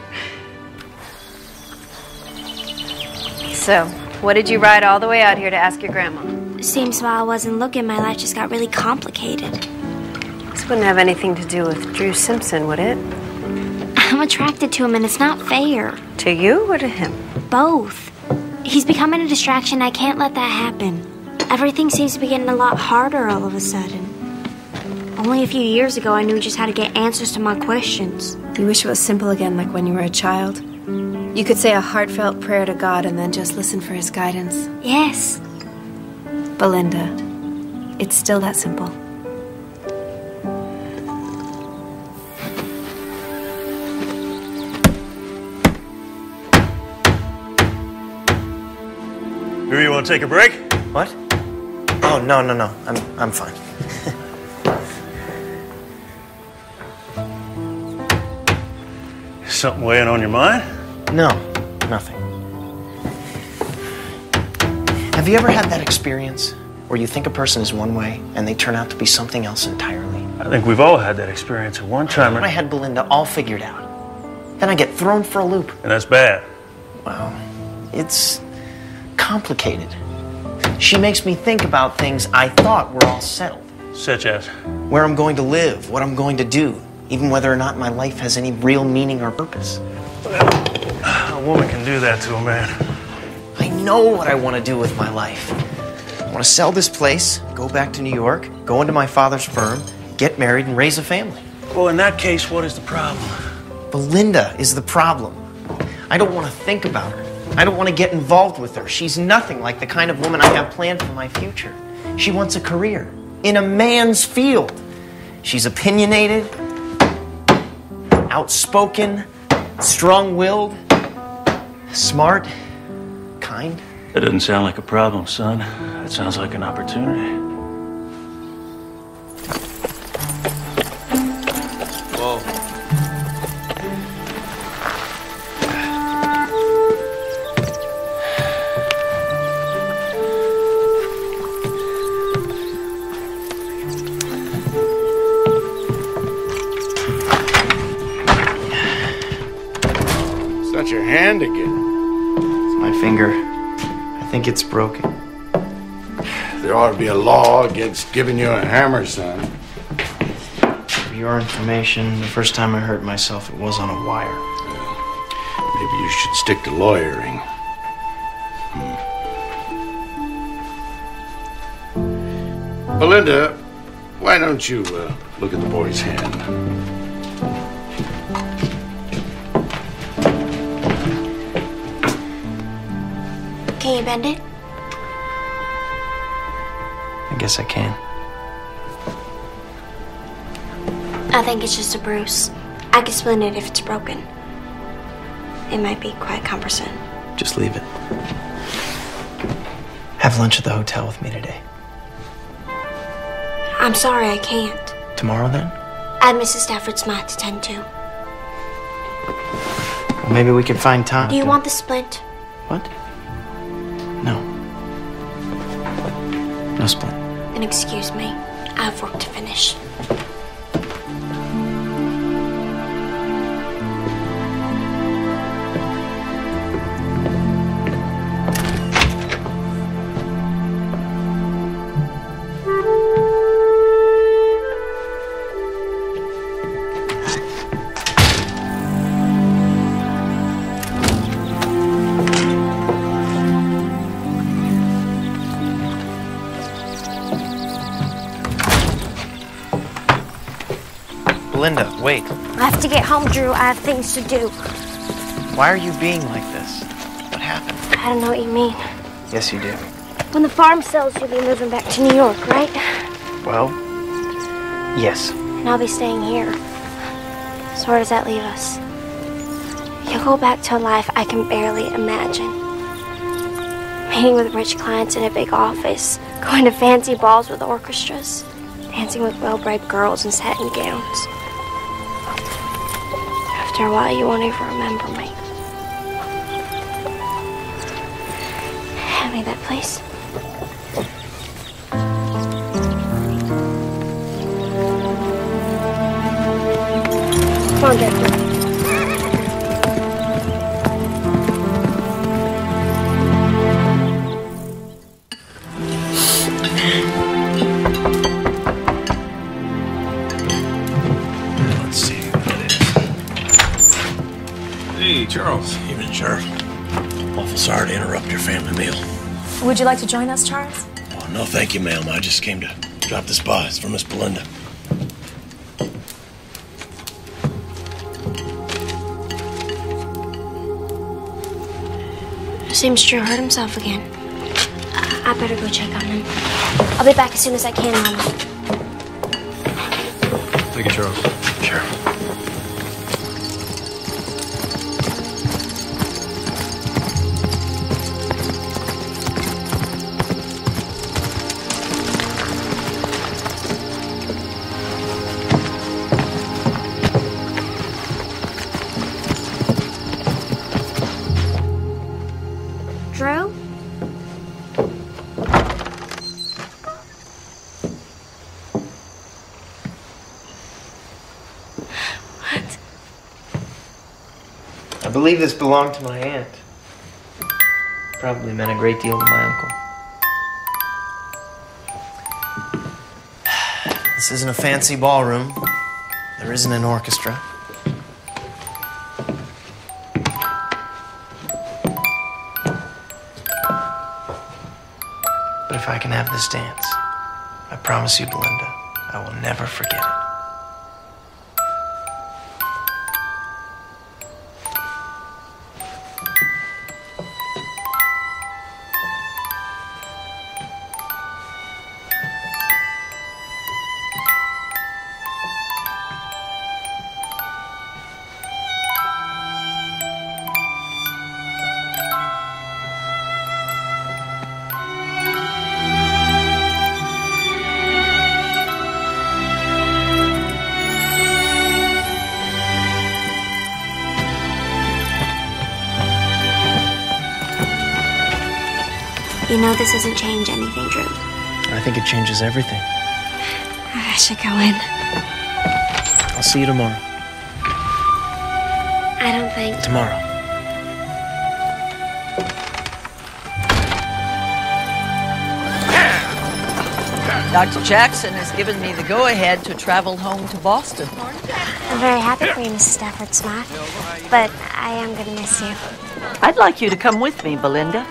So, what did you ride all the way out here to ask your grandma? Seems while I wasn't looking, my life just got really complicated. This wouldn't have anything to do with Drew Simpson, would it? I'm attracted to him, and it's not fair. To you or to him? Both. He's becoming a distraction. I can't let that happen. Everything seems to be getting a lot harder all of a sudden. Only a few years ago, I knew just how to get answers to my questions. You wish it was simple again, like when you were a child? You could say a heartfelt prayer to God and then just listen for his guidance? Yes. Belinda, it's still that simple. Drew, you want to take a break? What? Oh, no. I'm fine. Something weighing on your mind? No, nothing. Have you ever had that experience where you think a person is one way and they turn out to be something else entirely? I think we've all had that experience at one time. I had Belinda all figured out. Then I get thrown for a loop. And that's bad. Well, it's complicated. She makes me think about things I thought were all settled. Such as? Where I'm going to live, what I'm going to do, even whether or not my life has any real meaning or purpose. A woman can do that to a man. I know what I want to do with my life. want to sell this place, go back to New York, go into my father's firm, get married, and raise a family. Well, in that case, what is the problem? Belinda is the problem. I don't want to think about her. I don't want to get involved with her. She's nothing like the kind of woman I have planned for my future. She wants a career in a man's field. She's opinionated, outspoken, strong-willed, smart, kind. That doesn't sound like a problem, son. That sounds like an opportunity. Whoa. Is that your hand again? It's my finger. I think it's broken. There ought to be a law against giving you a hammer, son. For your information, the first time I hurt myself, it was on a wire. Maybe you should stick to lawyering. Belinda, why don't you look at the boy's hand? Can you bend it? I guess I can. I think it's just a bruise. I can splint it if it's broken. It might be quite cumbersome. Just leave it. Have lunch at the hotel with me today. I'm sorry, I can't. Tomorrow, then? I have Mrs. Stafford Smythe to tend to. Well, maybe we could find time. Do you want the splint? What? No. No splint. Then excuse me. I have work to finish. Belinda, wait. I have to get home, Drew. I have things to do. Why are you being like this? What happened? I don't know what you mean. Yes, you do. When the farm sells, you'll be moving back to New York, right? Well, yes. And I'll be staying here. So where does that leave us? You'll go back to a life I can barely imagine. Meeting with rich clients in a big office, going to fancy balls with orchestras, dancing with well-bred girls in satin gowns. After a while, you won't even remember me. Hand me that, please. Come on, Jeffrey. Hey, Charles. Evening, Sheriff. Awful sorry to interrupt your family meal. Would you like to join us, Charles? Oh, no, thank you, ma'am. I just came to drop this by. It's for Miss Belinda. Seems Drew hurt himself again. I better go check on him. I'll be back as soon as I can, Mama. Thank you, Charles. Sure. Drew? What? I believe this belonged to my aunt. Probably meant a great deal to my uncle. This isn't a fancy ballroom. There isn't an orchestra. But if I can have this dance. I promise you, Belinda, I will never forget it. You know this doesn't change anything, Drew. I think it changes everything. I should go in. I'll see you tomorrow. I don't think... Tomorrow. Dr. Jackson has given me the go-ahead to travel home to Boston. I'm very happy for you, Mrs. Stafford Smythe, but I am going to miss you. I'd like you to come with me, Belinda.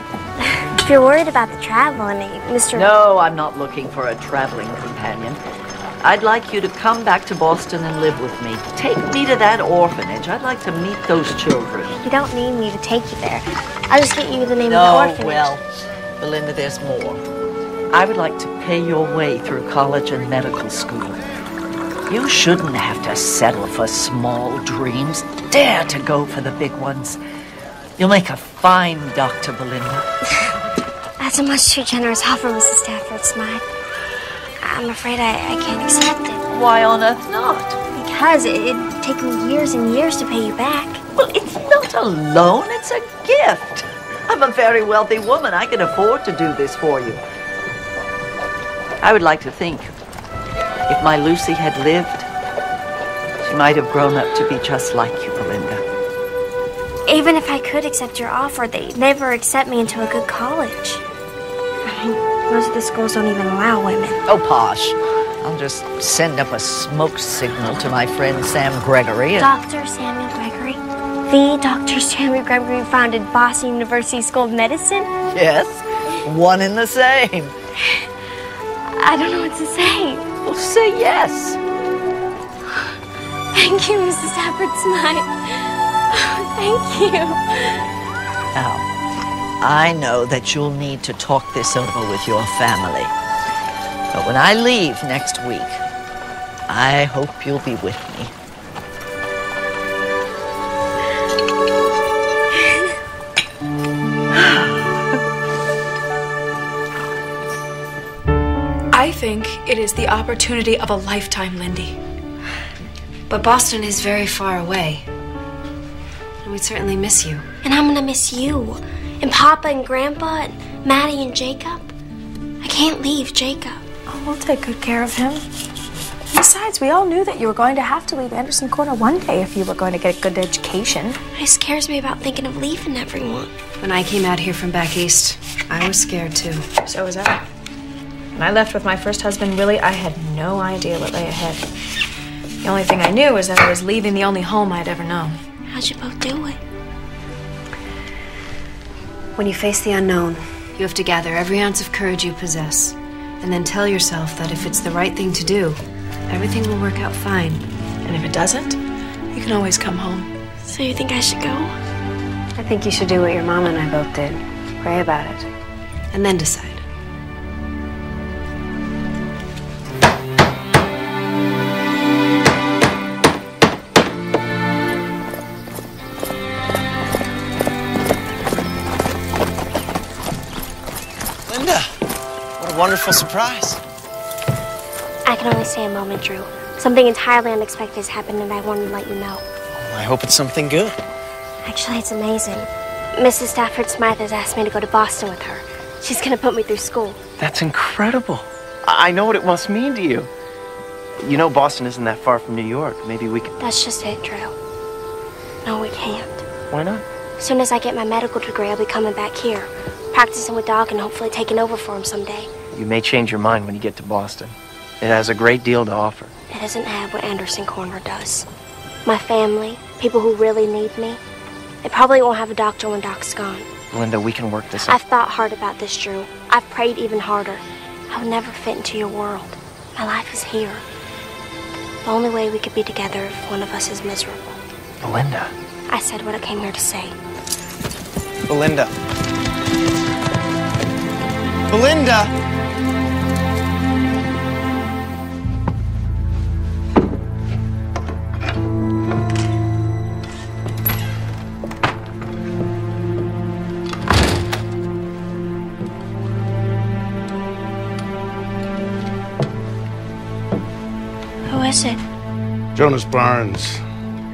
If you're worried about the travel and Mr. No, I'm not looking for a traveling companion. I'd like you to come back to Boston and live with me. Take me to that orphanage. I'd like to meet those children. You don't need me to take you there. I'll just get you the name of the orphanage. Well, Belinda, there's more. I would like to pay your way through college and medical school. You shouldn't have to settle for small dreams. Dare to go for the big ones. You'll make a fine doctor, Belinda. That's a much too generous offer, Mrs. Stafford Smythe. I'm afraid I can't accept it. Why on earth not? Because it'd take me years and years to pay you back. Well, it's not a loan, it's a gift. I'm a very wealthy woman. I can afford to do this for you. I would like to think if my Lucy had lived, she might have grown up to be just like you, Belinda. Even if I could accept your offer, they'd never accept me into a good college. I mean, most of the schools don't even allow women. Oh, posh. I'll just send up a smoke signal to my friend Sam Gregory. Dr. Samuel Gregory? The Dr. Samuel Gregory who founded Boston University School of Medicine? Yes, one and the same. I don't know what to say. Well, say yes. Thank you, Mrs. Stafford Smythe. Thank you. Now, I know that you'll need to talk this over with your family. But when I leave next week, I hope you'll be with me. I think it is the opportunity of a lifetime, Lindy. But Boston is very far away. And we'd certainly miss you. And I'm gonna miss you. And Papa and Grandpa and Maddie and Jacob. I can't leave Jacob. Oh, we'll take good care of him. Besides, we all knew that you were going to have to leave Anderson Corner one day if you were going to get a good education. It scares me about thinking of leaving everyone. When I came out here from back east, I was scared too. So was I. When I left with my first husband, Willie, I had no idea what lay ahead. The only thing I knew was that I was leaving the only home I'd ever known. How'd you both do it? When you face the unknown, you have to gather every ounce of courage you possess, and then tell yourself that if it's the right thing to do, everything will work out fine. And if it doesn't, you can always come home. So you think I should go? I think you should do what your mom and I both did. Pray about it. And then decide. Linda, what a wonderful surprise. I can only stay a moment, Drew. Something entirely unexpected has happened and I wanted to let you know. I hope it's something good. Actually, it's amazing. Mrs. Stafford Smythe has asked me to go to Boston with her. She's gonna put me through school. That's incredible. I know what it must mean to you. You know Boston isn't that far from New York. Maybe we could... That's just it, Drew. No, we can't. Why not? As soon as I get my medical degree, I'll be coming back here, practicing with Doc and hopefully taking over for him someday. You may change your mind when you get to Boston. It has a great deal to offer. It doesn't have what Anderson Corner does. My family, people who really need me, they probably won't have a doctor when Doc's gone. Linda, we can work this out. I've thought hard about this, Drew. I've prayed even harder. I would never fit into your world. My life is here. The only way we could be together if one of us is miserable. Belinda. I said what I came here to say. Belinda. Belinda! Who is it? Jonas Barnes.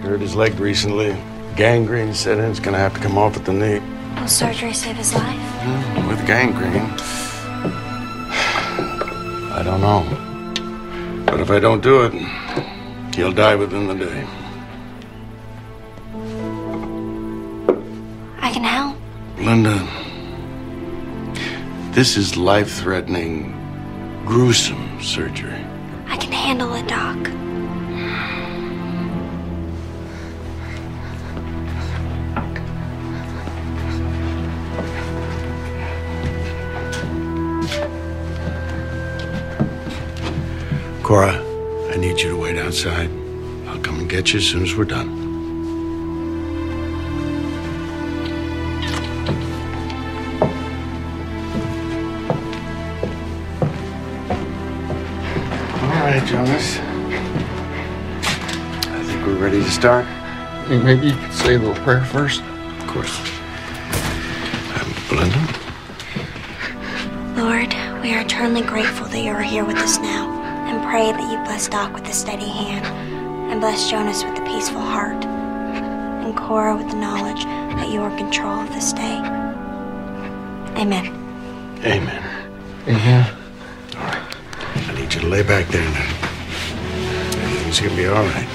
Hurt his leg recently. Gangrene set in. It's gonna have to come off at the knee. Will surgery save his life? With gangrene. I don't know. But if I don't do it, he'll die within the day. I can help. Linda, this is life-threatening, gruesome surgery. I can handle it, Doc. Cora, I need you to wait outside. I'll come and get you as soon as we're done. All right, Jonas. I think we're ready to start. Maybe you could say a little prayer first. Of course. Belinda? Lord, we are eternally grateful that you are here with us now, and pray that you bless Doc with a steady hand, and bless Jonas with a peaceful heart, and Cora with the knowledge that you are in control of this day. Amen. Amen. Amen. All right. I need you to lay back there now. Everything's gonna be all right.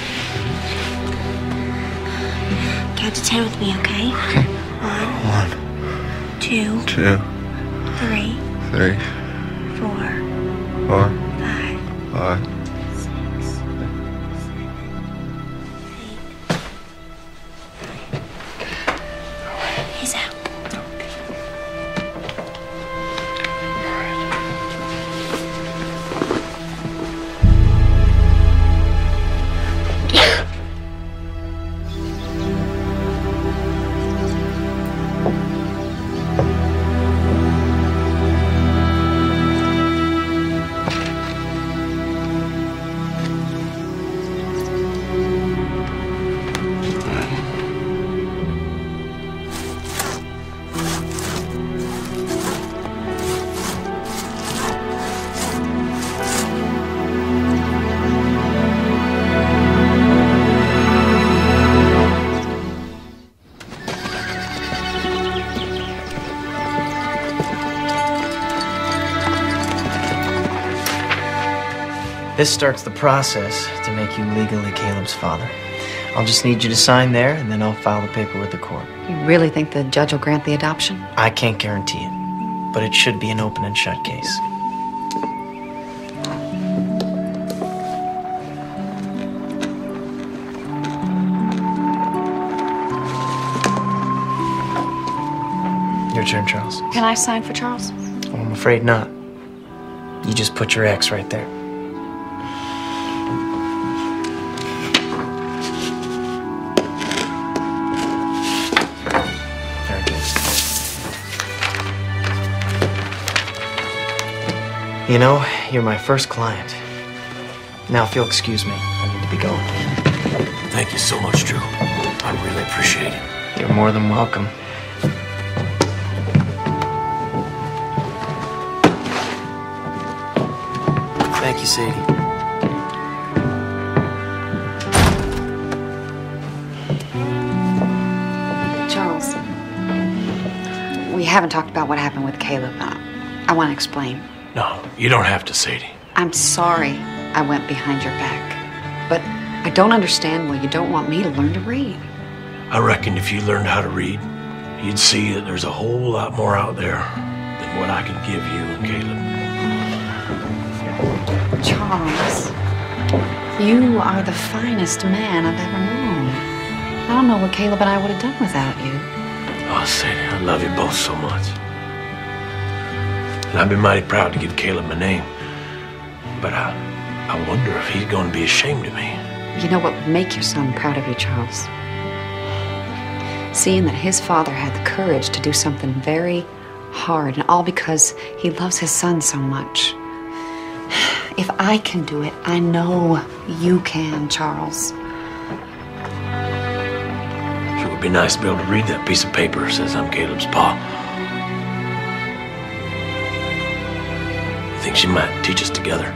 Count to 10 with me, okay? 1, 2, 2, 3, 3, 4, 4, 5, 5. 6. He's out. This starts the process to make you legally Caleb's father. I'll just need you to sign there, and then I'll file the paper with the court. You really think the judge will grant the adoption? I can't guarantee it, but it should be an open and shut case. Your turn, Charles. Can I sign for Charles? Well, I'm afraid not. You just put your X right there. Very good. You know, you're my first client. Now, if you'll excuse me, I need to be going. Thank you so much, Drew. I really appreciate it. You're more than welcome. Thank you, Sadie. Charles, we haven't talked about what happened with Caleb. I want to explain. No, you don't have to, Sadie. I'm sorry I went behind your back, but I don't understand why you don't want me to learn to read. I reckon if you learned how to read, you'd see that there's a whole lot more out there than what I can give you and Caleb. Charles, you are the finest man I've ever known. I don't know what Caleb and I would have done without you. Oh, Sadie, I love you both so much. And I've been mighty proud to give Caleb my name. But I wonder if he's going to be ashamed of me. You know what would make your son proud of you, Charles? Seeing that his father had the courage to do something very hard, and all because he loves his son so much. If I can do it, I know you can, Charles. Sure would be nice to be able to read that piece of paper that says I'm Caleb's pa. I think she might teach us together.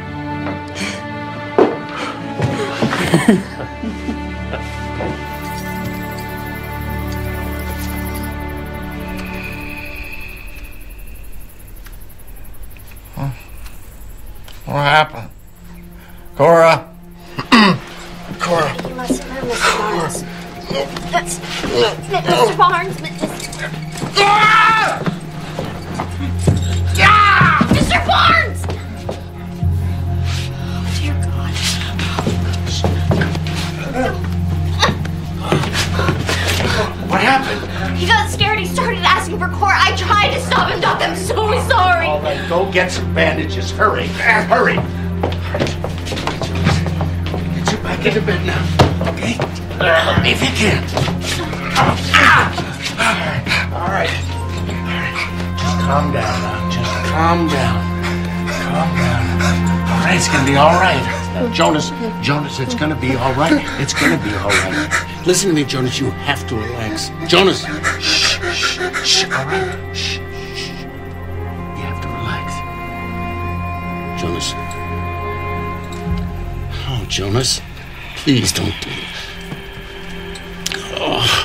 What happened? Cora? Cora. You must have heard Mr. Barnes. That's Mr. Barnes. Mr. Barnes! Oh, dear God. What happened? He got scared. He started asking for Cora. I tried to stop him, Doc. I'm so sorry. All right, go get some bandages. Hurry. Hurry. Get you back into bed now, okay? Help me if you can. All right. Just calm down now. Just calm down. Calm down. All right, it's gonna be all right. Now, Jonas, it's gonna be all right. It's gonna be all right. Listen to me, Jonas. You have to relax. Jonas. Shh, shh, shh. All right. Shh, shh. You have to relax. Jonas. Oh, Jonas. Please don't do it. Oh.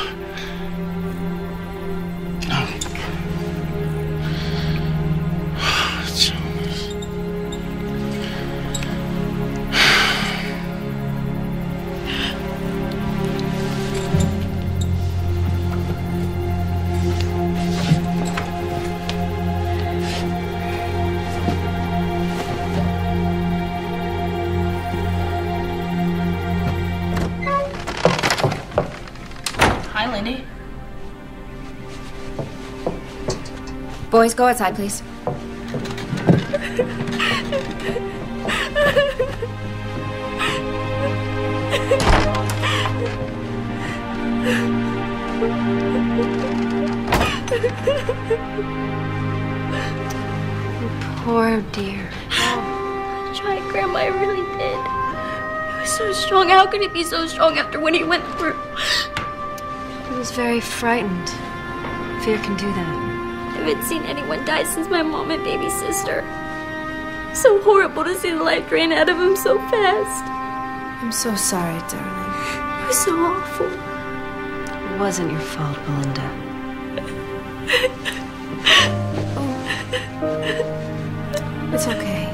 Boys, go outside, please. Poor dear. I tried, Grandma. I really did. He was so strong. How could he be so strong after what he went through? He was very frightened. Fear can do that. I haven't seen anyone die since my mom and baby sister. So horrible to see the life drain out of him so fast. I'm so sorry, darling. It was so awful. It wasn't your fault, Belinda. It's okay.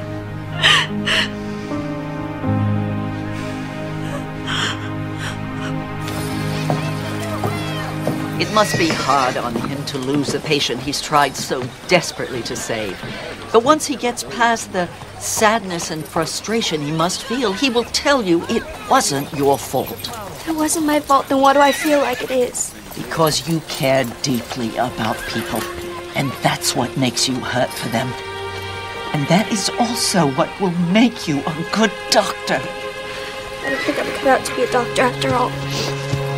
It must be hard on him to lose a patient he's tried so desperately to save. But once he gets past the sadness and frustration he must feel, he will tell you it wasn't your fault. If it wasn't my fault, then why do I feel like it is? Because you care deeply about people, and that's what makes you hurt for them. And that is also what will make you a good doctor. I don't think I'm cut out to be a doctor after all.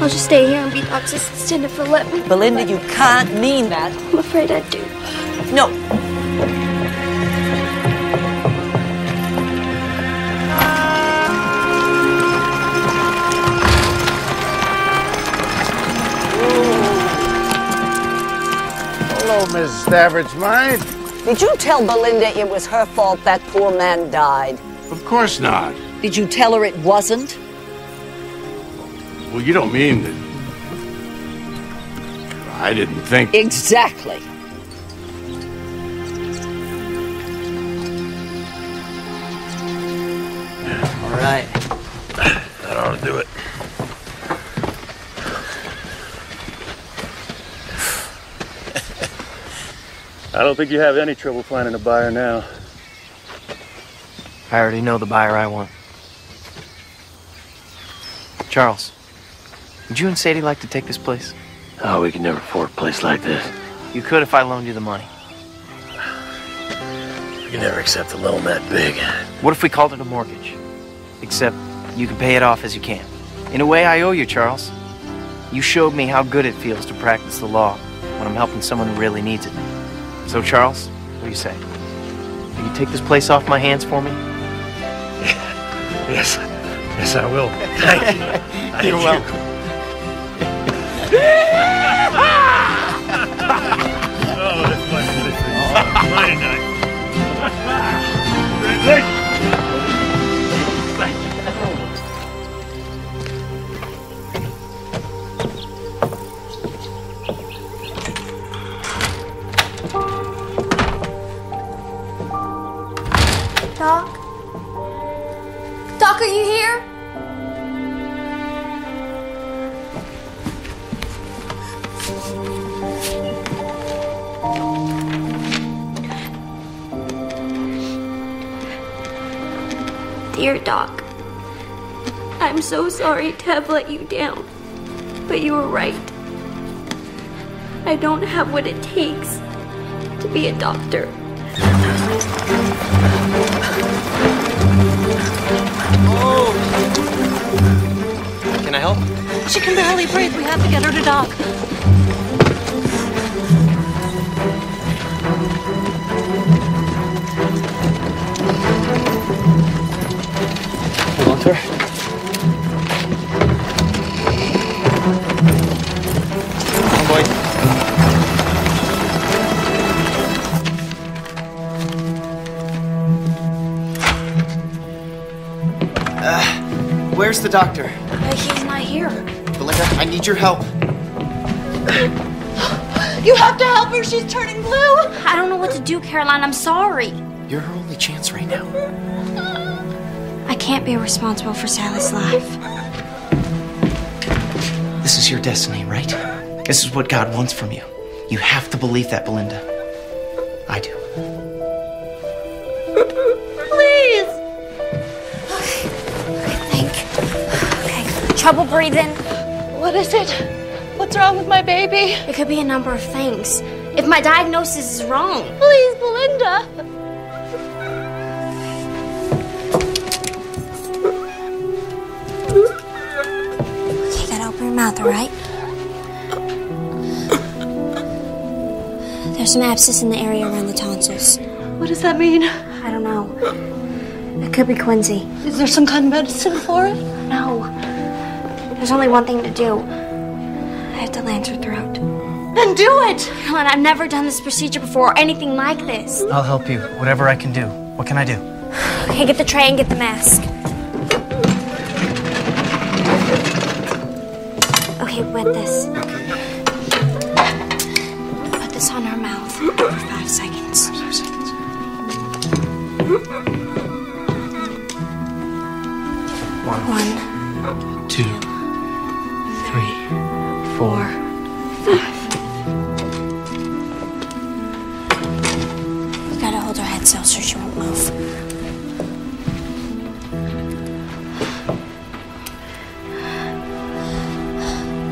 I'll just stay here and be Doc's assistant if he'll let me. Belinda, you can't mean that. I'm afraid I do. No. Hello, Mrs. Stafford's mind. Did you tell Belinda it was her fault that poor man died? Of course not. Did you tell her it wasn't? Well, you don't mean that I didn't think... Exactly. All right. That ought to do it. I don't think you have any trouble finding a buyer now. I already know the buyer I want. Charles, would you and Sadie like to take this place? Oh, we can never afford a place like this. You could if I loaned you the money. You never accept a loan that big. What if we called it a mortgage? Except you can pay it off as you can. In a way, I owe you, Charles. You showed me how good it feels to practice the law when I'm helping someone who really needs it. So, Charles, what do you say? Will you take this place off my hands for me? Yes. Yes, I will. Thank you. Thank You're you. welcome. Oh, that's funny. Mighty nice. Doc? Doc, are you here? Dear Doc, I'm so sorry to have let you down, but you were right. I don't have what it takes to be a doctor. Can I help? She can barely breathe. We have to get her to doc. Hold on to her. Come on, boy. Where's the doctor? He's not here. Belinda, I need your help. You have to help her. She's turning blue. I don't know what to do, Caroline. I'm sorry. You're her only chance right now. I can't be responsible for Sally's life. This is your destiny, right? This is what God wants from you. You have to believe that, Belinda. I do. Please. Okay. Trouble breathing. What is it? What's wrong with my baby? It could be a number of things. If my diagnosis is wrong. Please, Belinda. You gotta open your mouth, all right? There's some abscess in the area around the tonsils. What does that mean? I don't know. It could be quinsy. Is there some kind of medicine for it? No. There's only one thing to do. I have to lance her throat. Then do it! Caroline, I've never done this procedure before or anything like this. I'll help you. Whatever I can do. What can I do? Okay, get the tray and get the mask. Okay, wet this. Put this on her mouth for 5 seconds. 5 seconds. 1, 2, 3, 4, 5. You gotta hold her head still so she won't move.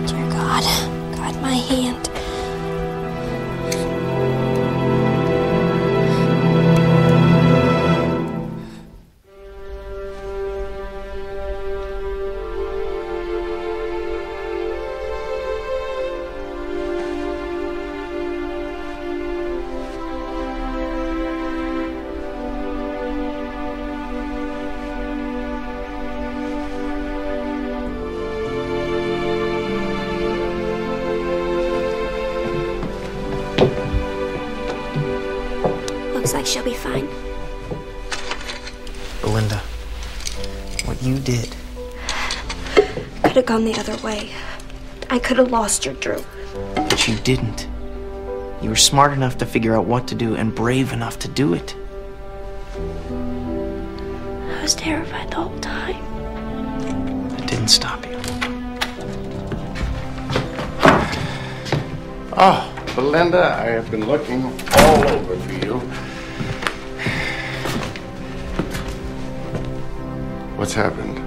Dear God, guide my hand. Looks like she'll be fine. Belinda, what you did. Could have gone the other way. I could have lost your Drew. But you didn't. You were smart enough to figure out what to do and brave enough to do it. I was terrified the whole time. It didn't stop you. Oh, Belinda, I have been looking all over for you. What's happened?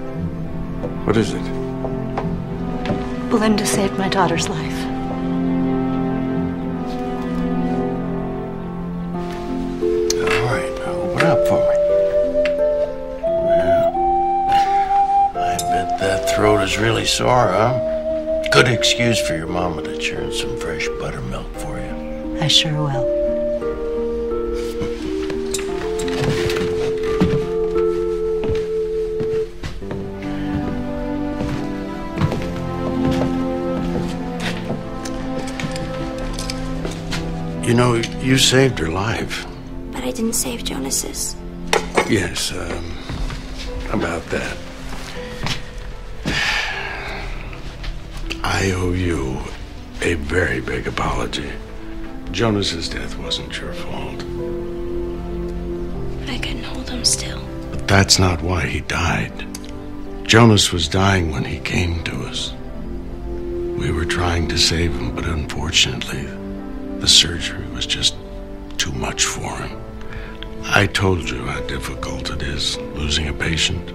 What is it? Belinda saved my daughter's life. All right, now, up for me. Well, I bet that throat is really sore, huh? Good excuse for your mama to churn some fresh buttermilk for you. I sure will. You know, you saved her life. But I didn't save Jonas's. Yes, about that. I owe you a very big apology. Jonas's death wasn't your fault. But I couldn't hold him still. But that's not why he died. Jonas was dying when he came to us. We were trying to save him, but unfortunately, the surgery was just too much for him. I told you how difficult it is losing a patient.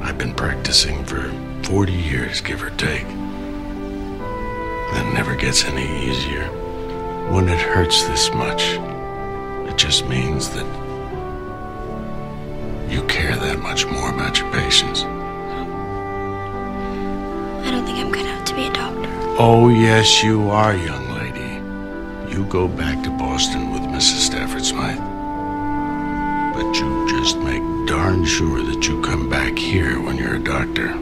I've been practicing for 40 years, give or take. That never gets any easier. When it hurts this much, it just means that you care that much more about your patients. I don't think I'm good enough to be a doctor. Oh, yes, you are, young lady. You go back to Boston with Mrs. Stafford Smythe. But you just make darn sure that you come back here when you're a doctor.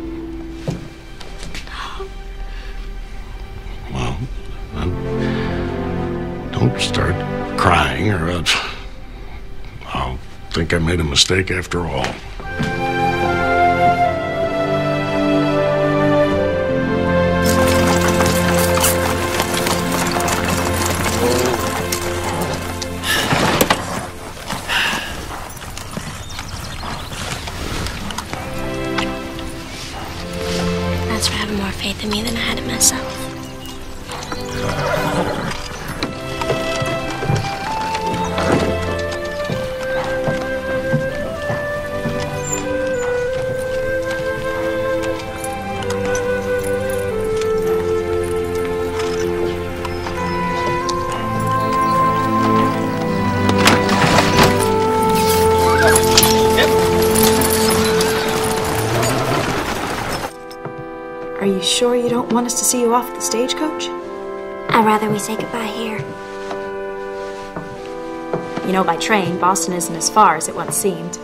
Well, don't start crying or else I'll think I made a mistake after all. That's for having more faith in me than I had in myself. Are you sure you don't want us to see you off at the stagecoach? I'd rather we say goodbye here. You know, by train, Boston isn't as far as it once seemed.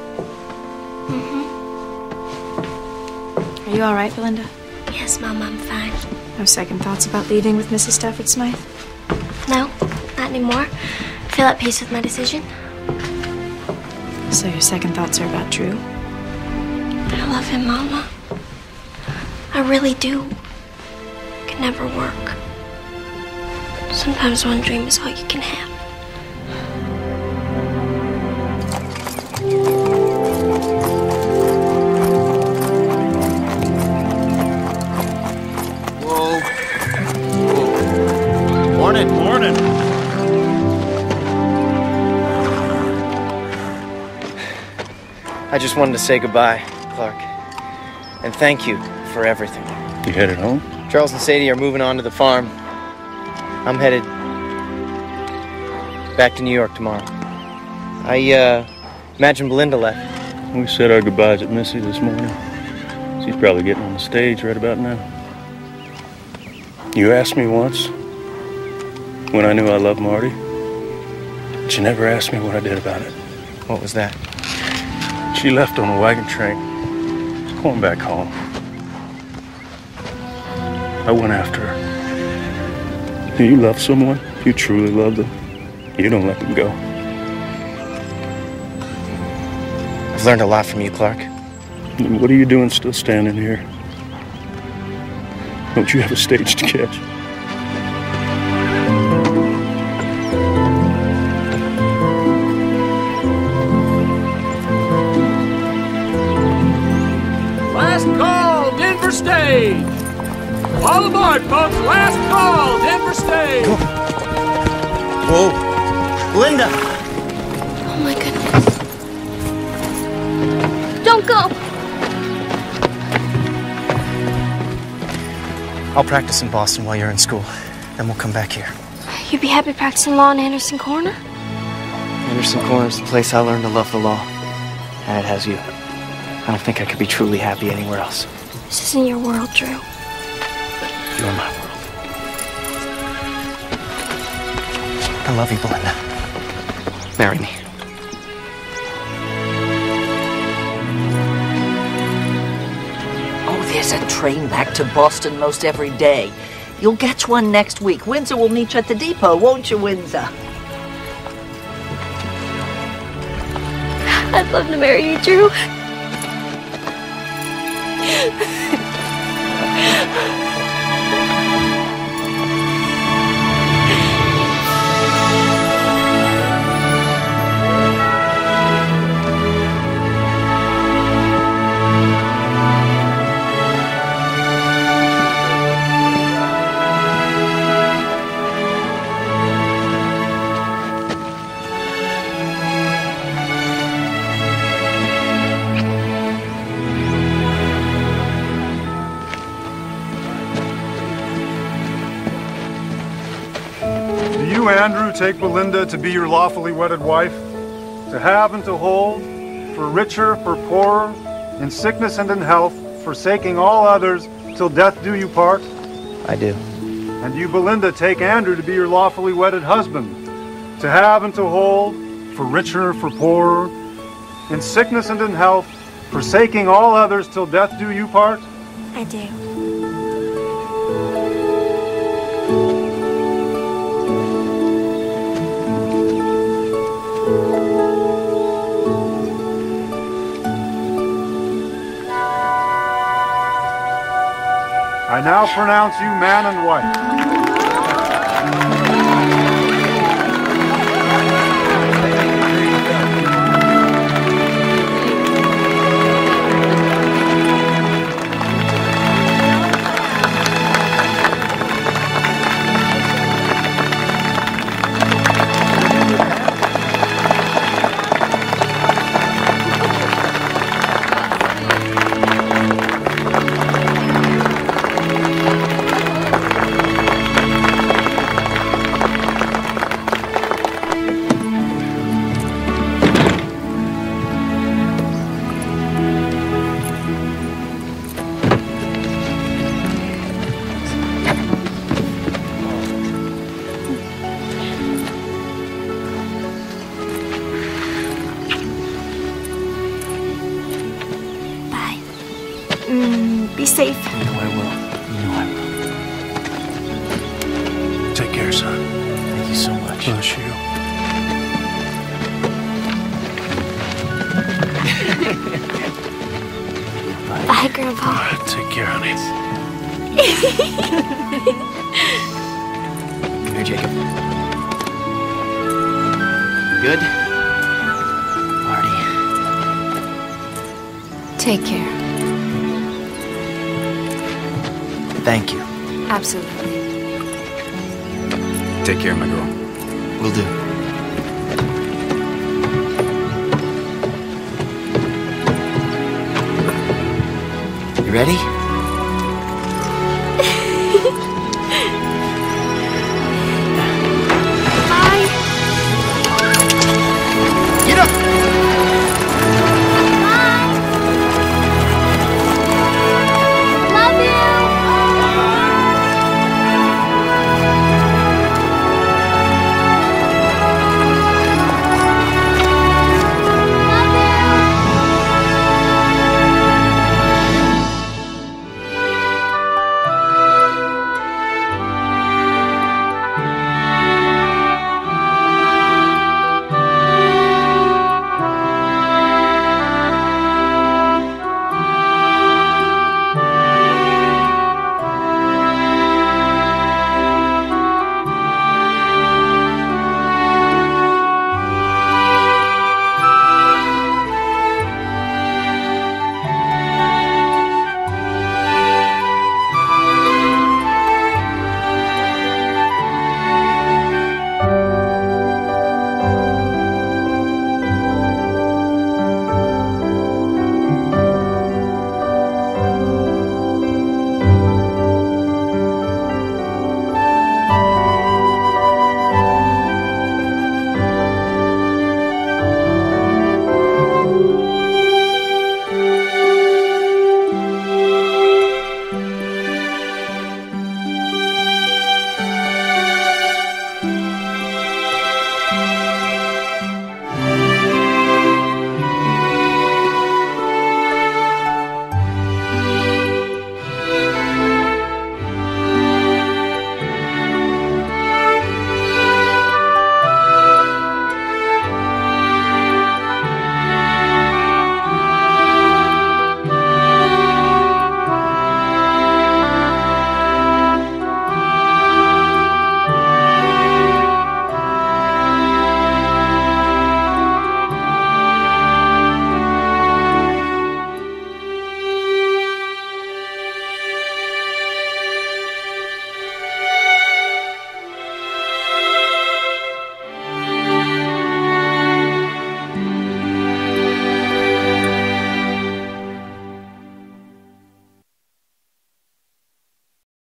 Are you all right, Belinda? Yes, Mom, I'm fine. No second thoughts about leaving with Mrs. Stafford Smythe? No, not anymore. I feel at peace with my decision. So your second thoughts are about Drew? I love him, Mama. I really do. It can never work. Sometimes one dream is all you can have. Whoa. Morning. Morning. I just wanted to say goodbye, Clark. And thank you for everything. You headed home? Charles and Sadie are moving on to the farm. I'm headed back to New York tomorrow. I imagine Belinda left. We said our goodbyes at Missy this morning. She's probably getting on the stage right about now. You asked me once, when I knew I loved Marty, but you never asked me what I did about it. What was that? She left on a wagon train, going back home. I went after her. You love someone, you truly love them, you don't let them go. I've learned a lot from you, Clark. And what are you doing still standing here? Don't you have a stage to catch? Last call, Denver stage. All aboard, folks. Last call, Denver stage. Whoa. Belinda. Oh my goodness. Don't go. I'll practice in Boston while you're in school. Then we'll come back here. You'd be happy practicing law in Anderson Corner? Anderson Corner's the place I learned to love the law. And it has you. I don't think I could be truly happy anywhere else. This isn't your world, Drew. You're my world. I love you, Belinda. Marry me. Oh, there's a train back to Boston most every day. You'll catch one next week. Windsor will meet you at the depot, won't you, Windsor? I'd love to marry you, Drew. You, Andrew, take Belinda to be your lawfully wedded wife, to have and to hold, for richer, for poorer, in sickness and in health, forsaking all others, till death do you part? I do. And you, Belinda, take Andrew to be your lawfully wedded husband, to have and to hold, for richer, for poorer, in sickness and in health, forsaking all others, till death do you part? I do. I now pronounce you man and wife. Be safe. You know I will. You know I will. Take care, son. Thank you so much. Bless you. Bye, Grandpa. All right, take care, honey. Come here, Jacob. Good? Marty. Take care. Thank you. Absolutely. Take care, my girl. Will do. You ready?